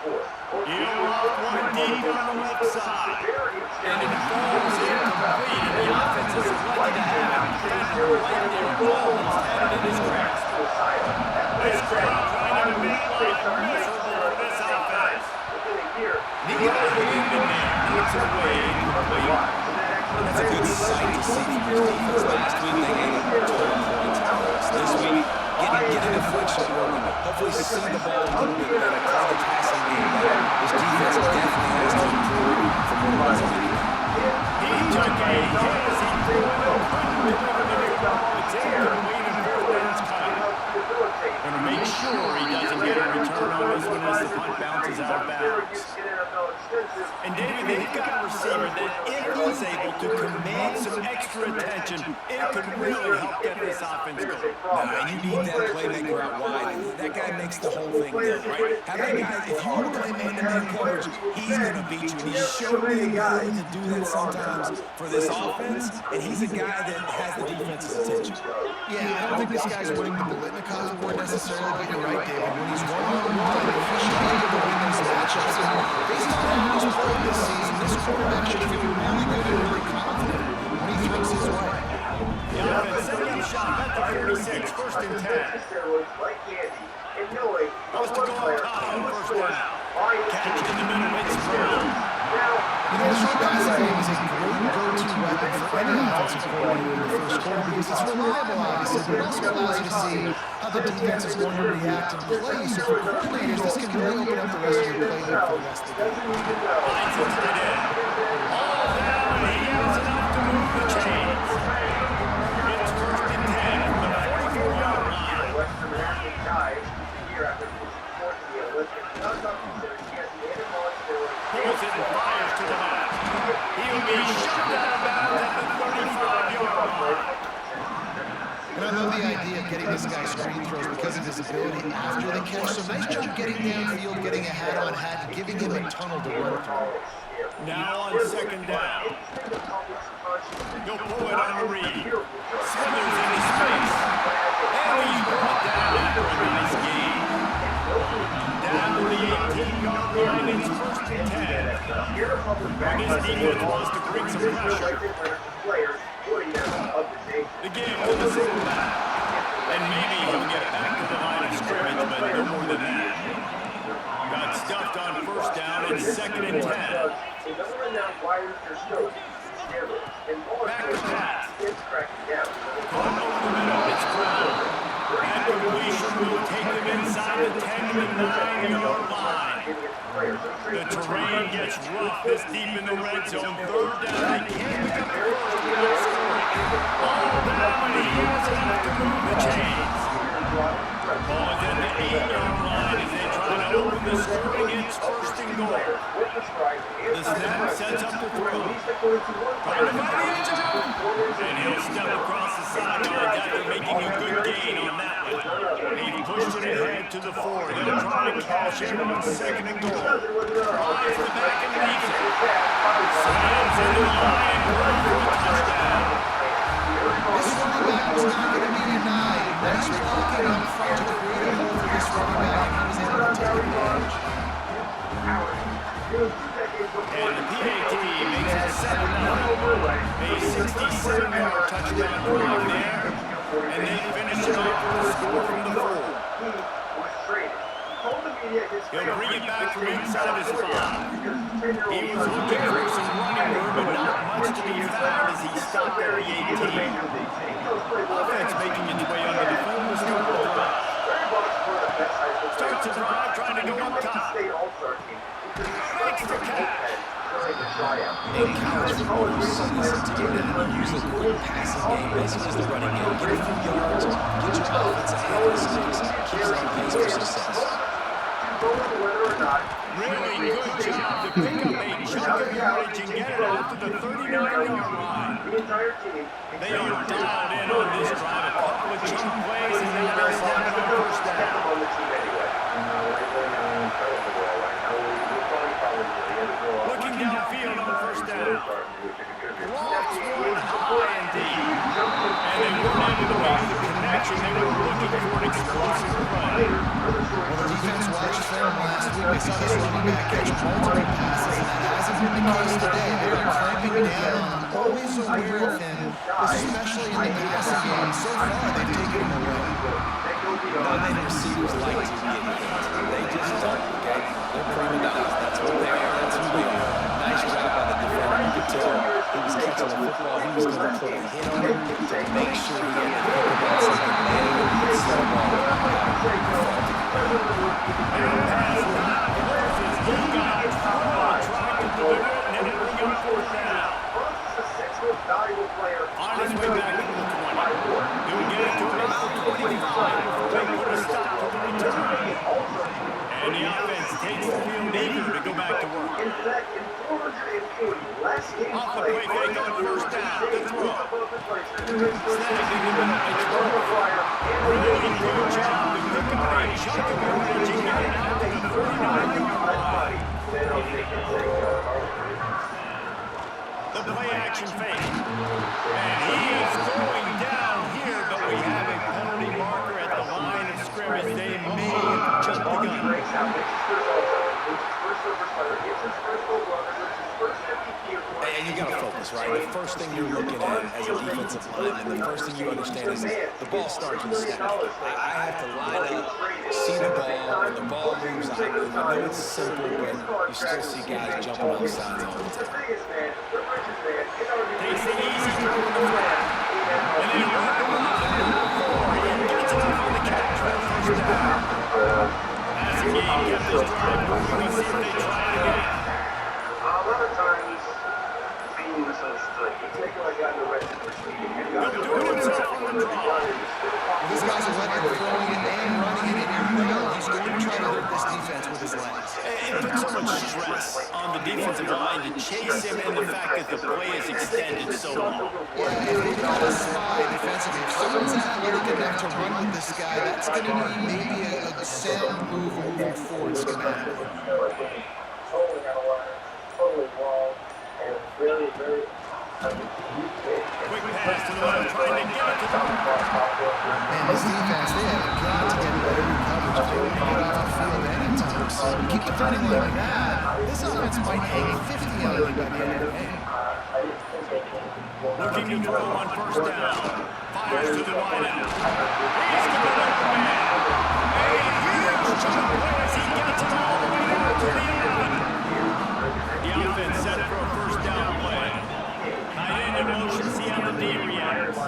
He'll walk one deep on the left side. And it falls incomplete, and the offense is lucky to have him kind of right there, almost had it in his grasp. This crowd trying to make life miserable for this offense. He got a hand in there, knocks it away incomplete. That's a good sight to see from his defense. Last week they gave up 12 points. This week, getting a deflection working. Hopefully see the ball a little bit better, play the passing game better. This defense definitely has to improve from what it was in the He took a hit as he threw it and couldn't deliver the big ball. It's incomplete and fourth down's coming. Gonna make sure he doesn't get a return on this one as the punt bounces out of bounds. And David, they've got a receiver that if he's able to command some extra attention, it could really help get this offense going. Nah, you need that playmaker out wide. That guy makes the whole thing go, right? Have that guy, if you want to play man-to-man coverage, he's going to beat you. And he's shown the ability to do that sometimes for this offense, and he's a guy that has the defense's attention. Yeah, I don't think this guy's winning the Biletnikoff award necessarily, but you're right, David. When he's one-on-one, he should be able to win those matchups. And based on how he's played this season, this quarterback should feel really good and really confident when he throws his way. The offense setting up shop at the 36, first and 10. Goes to go on top on first down. Catch in the middle, it's Brown. You know, the short passing game is a great go-to weapon for any offensive coordinator in the first quarter because it's reliable, obviously, but it also allows you to see how the defense is going to react and play. So for coordinators, this can really open up the rest of your playbook for the rest of the game. Finds it tight end. All down, and he has enough to move the chains. It's first and 10 from the 44-yard line. Pulls it and fires to the left. He'll be shot out of bounds at the 35-yard line. And I love the idea of getting this guy screen throws because of his ability after the catch. So nice job getting downfield, getting a hat-on-hat, and giving him a tunnel to run through. Now on second down. He'll pull it on the read. Smithers into space. And he's brought down after a nice gain. Down to the 18-yard line, it's first and 10. This defense wants to bring some pressure. The game with a single back. And maybe he'll get back to the line of scrimmage, but no more than that. Got stuffed on first down and second and 10. Back to pass. Caught over the middle, it's Brown. That completion will take them inside the 10 to 9-yard line. The terrain gets rough this deep in the red zone. Third down, they can't pick up the first without scoring. All down, and he has enough to move the chains. Ball is at the 8-yard line as they try to open the scoring hits first and goal. The snap sets up the throw. Trying to find the end zone. And he'll step across the sidelines after making a good gain on that one. He pushed it ahead to the 4. They'll try to cash in on second and goal. Drives the back and leaves it. Slams into the line and runs for a touchdown. This running back was not going to be denied. Nice blocking up front to create a hole for this running back, and he was able to take advantage. And the PAT makes it 7-0. A 67-yard touchdown drive there. And they finish it off with a score from the 4. He'll bring it back from inside his 5. He was looking for some running room, but not much to be found as he stopped at the 18. Offense making its way under the field. Starts a drive, trying to go up top. Makes the catch. In college football, you see this team that use a quick passing game, basically as the running game. Get a few yards, get your offense ahead of the sticks, keeps on pace for success. Really good job to pick up a chunk of yardage and get it out to the 39-yard line. They are dialed in on this drive. A couple of chunk plays and now they're snapping on first down. Looking downfield on first down. Lofts one high and deep. And they weren't able to make the connection. They were looking for an explosive play. Well, the defense watched film last week. They saw this running back catch multiple passes, and that hasn't been the case today. They are clamping down on him, always aware of him, especially in the passing game. So far, they've taken him away. None of the receivers like to get hit. They just don't, okay? They're prima donnas. That's what they are. That's who they are. Nice job by the defender. You could tell he was catching the football. He was going to put a hit on him to make sure he had to think about something there. He could set him off. On his way back to the 20. He'll get it to about 25 before they put a stop to the return. And the offense takes the field eager to go back to work. Off the play fake on first down. The throw. Snagged in the middle. It's really good job to pick up a chunk of yardage and get it out to the 39-yard line. The play action fake. And he is going down here, but we have a penalty marker at the line of scrimmage. They may have jumped the gun. And you got to focus, right? The first thing you're looking at as a defensive lineman, the first thing you understand is the ball starts with snap. I have to line up, see the ball, when the ball moves out. I know it's simple, but you still see guys jumping off sides all the time. Takes the easy throw in the flat. And then right around the number 4. He gets it off on the catch for the first down. Passing game kept this drive moving. Let's see if they try it again. A lot of times, being misunderstood. It's like I got arrested for speeding. He'll do it himself on the draw. This guy's a weapon, throwing it and running it, and you know he's going to try to hurt this defense with his legs. It puts so much stress on the defensive line to chase him and the fact that the play is extended so long. Yeah, if they've got a spy defensively, if someone's athletic enough to run with this guy, that's going to be maybe a sound move moving forward schematically. Totally wrong, and very, very Quick pass to the left, trying to get it to the Man, this defense, they have got to get better in coverage if they want to get off the field anytime. So keep defending like that. This offense might hang 50 on you by the end of the game. looking to throw on first down. Fires to the wideout. He's got an open man. A huge chunk play as he gets it all the way down to the 11. The offense set for a first down play. Tight end in motion, see how the D reacts.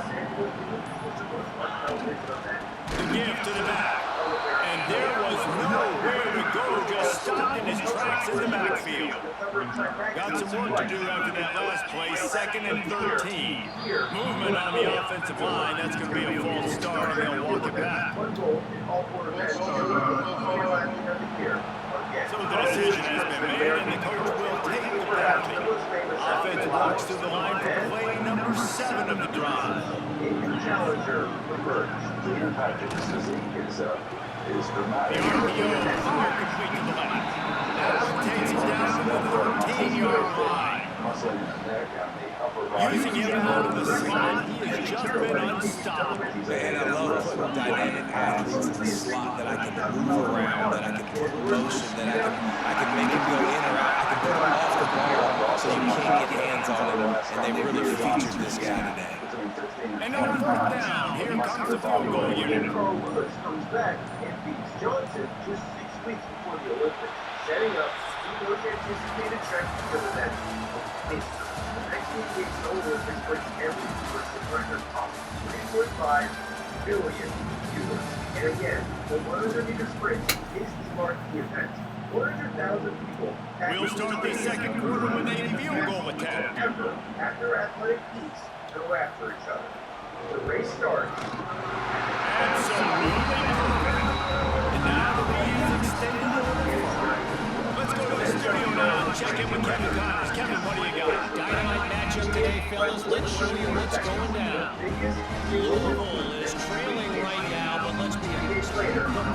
The give to the back. And there was nowhere to go, just stopped in his tracks in the backfield. Got some work to do after that last play, 2nd and 13. Movement on the offensive line, that's going to be a false start, and they'll walk it back. So the decision has been made, and the coach will take the penalty. Offense walks to the line for play number 7 of the drive. Challenger emerged. The impact of this physique is dramatic. The RPO fire complete to the left. That one takes him down to the 13-yard line. Muscle in the neck and the upper body. Using him out of the slot, he has just been unstoppable. Man, I love putting dynamic athletes in the slot that I can move around, that I can put in motion, that I can make him go in or out. I can put him off the ball so you can't get hands on him, and they really featured this guy today. And on 4th down, here comes the field goal unit. Carl Lewis comes back and beats Johnson just 6 weeks before the Olympics, setting up the most anticipated track for the next history. The next 2 weeks, the Olympics breaks every person record top 3.5 billion viewers. And again, the 100-meter sprint is the marquee event. 100,000 people. We'll start the second quarter with a field goal attempt. After athletic feats, go after each other. The race starts. Absolutely perfect. And now the lead is extended a little further. Let's go to the studio now and check in with Kevin Connors. Kevin, what do you got? Dynamite matchup today, fellas. Let's show you what's going down. Louisville is trailing right now, but let's be honest. The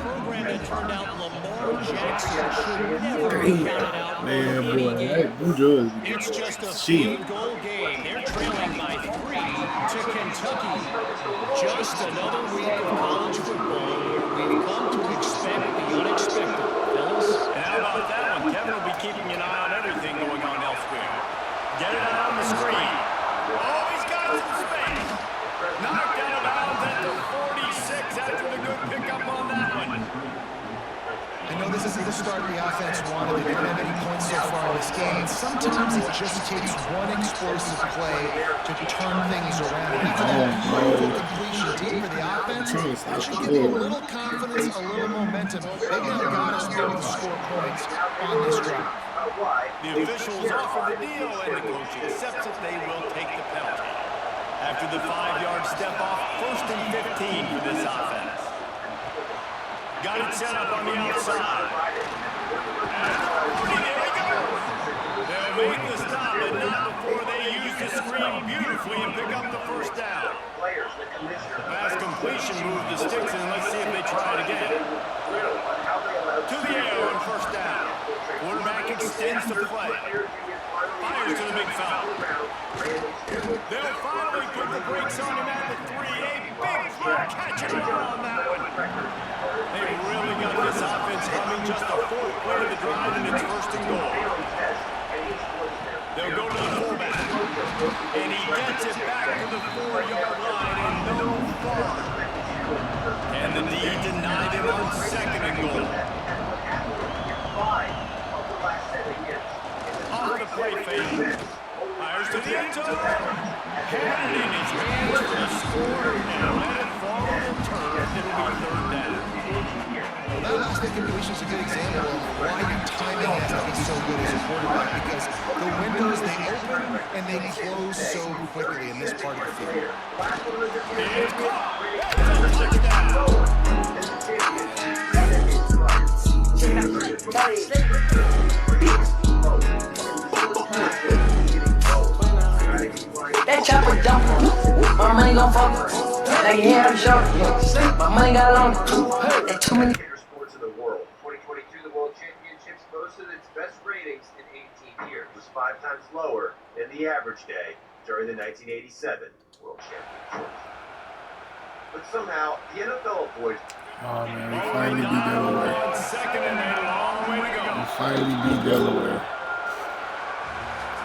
program that turned out Lamar Jackson should never be counted out. Man, boy, that Blue Jays. It's just a field goal game. They're trailing by 3 to Kentucky. Just another week of college football where we've come to expect the unexpected, fellas. And how about that one? Kevin will be keeping an eye on everything going on elsewhere. Get it out on the screen. Oh, he's got some space. Knocked out of bounds at the 46 after the good pickup on that one. I know this isn't the start the offense wanted. They don't have any points so far in this game. And sometimes it just takes one explosive play to turn things around. After that beautiful completion deep for the offense, that should give them a little confidence, a little momentum. They now got us ready to score points on this drive. The officials offer the deal, and the coach accepts that they will take the penalty. After the 5-yard step off, 1st and 15 for this offense. Got it set up on the outside. And there he goes. They'll make the stop, but not before they use the screen beautifully and pick up the 1st down. The pass completion moved the sticks, and let's see if they try it again. To the air on 1st down. Quarterback extends the play. Fires to the big foul. They'll finally put the brakes on him at the 3. A big throw, catch and run on that one. They really got this offense humming. Just the 4th play of the drive, and it's 1st and goal. They'll go to the fullback. And he gets it back to the 4-yard line and no far. And the D denied him on 2nd and goal. Off the play fake. Fires to the end zone. Had it in his hands for the score and let it fall on the turf. It'll be 3rd down. That last completion is a good example of why your timing has to be so good as a quarterback, because the windows, they open and they close so quickly in this part of the field. It's caught. That chopper dump. My money gon' fuck. Like you hear I'm short. My money got long. That too many. Sports of the world. 2022, the World Championships boasted its best ratings in 18 years. It was 5 times lower than the average day during the 1987 World Championships. But somehow, the NFL avoids. Oh man, we finally beat Delaware. 2nd and a long way to go. We finally beat Delaware.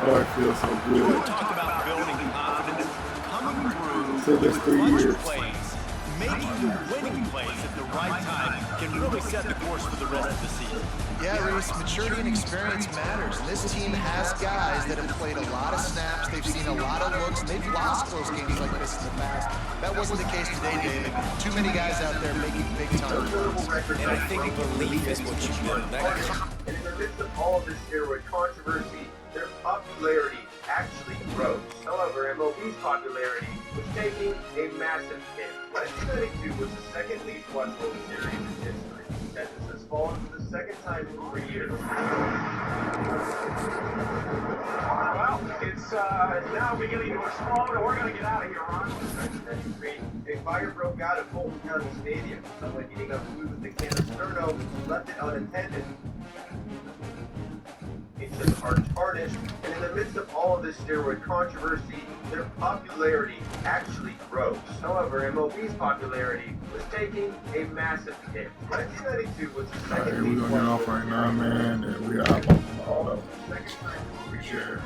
Oh, I feel so You want good. to talk about building confidence, coming through So that's 3 clutch years. plays, making the winning plays at the right time can really set the course for the rest of the season. Yeah, Reese, maturity and experience matters. This team has guys that have played a lot of snaps. They've seen a lot of looks. They've lost close games like this in the past. That wasn't the case today, David. Too many guys out there making big-time runs. And I think belief is what you build. And in the midst of all of this steroid controversy, their popularity actually grows. However, MLB's popularity was taking a massive hit. 1992 was the second least watched World Series in history. That is fallen for the second time in 3 years. Well, it's now beginning to explode, and we're going to get out of here, Ron. 1993, a fire broke out at Fulton County Stadium. Someone heating up food with a can of Sterno left it unattended. It's an artist, and in the midst of all of this steroid controversy, their popularity actually grows. However, MLB's popularity was taking a massive hit. 1992 was the second. Alright, we're gonna get off right now, man, and we are all up. We share.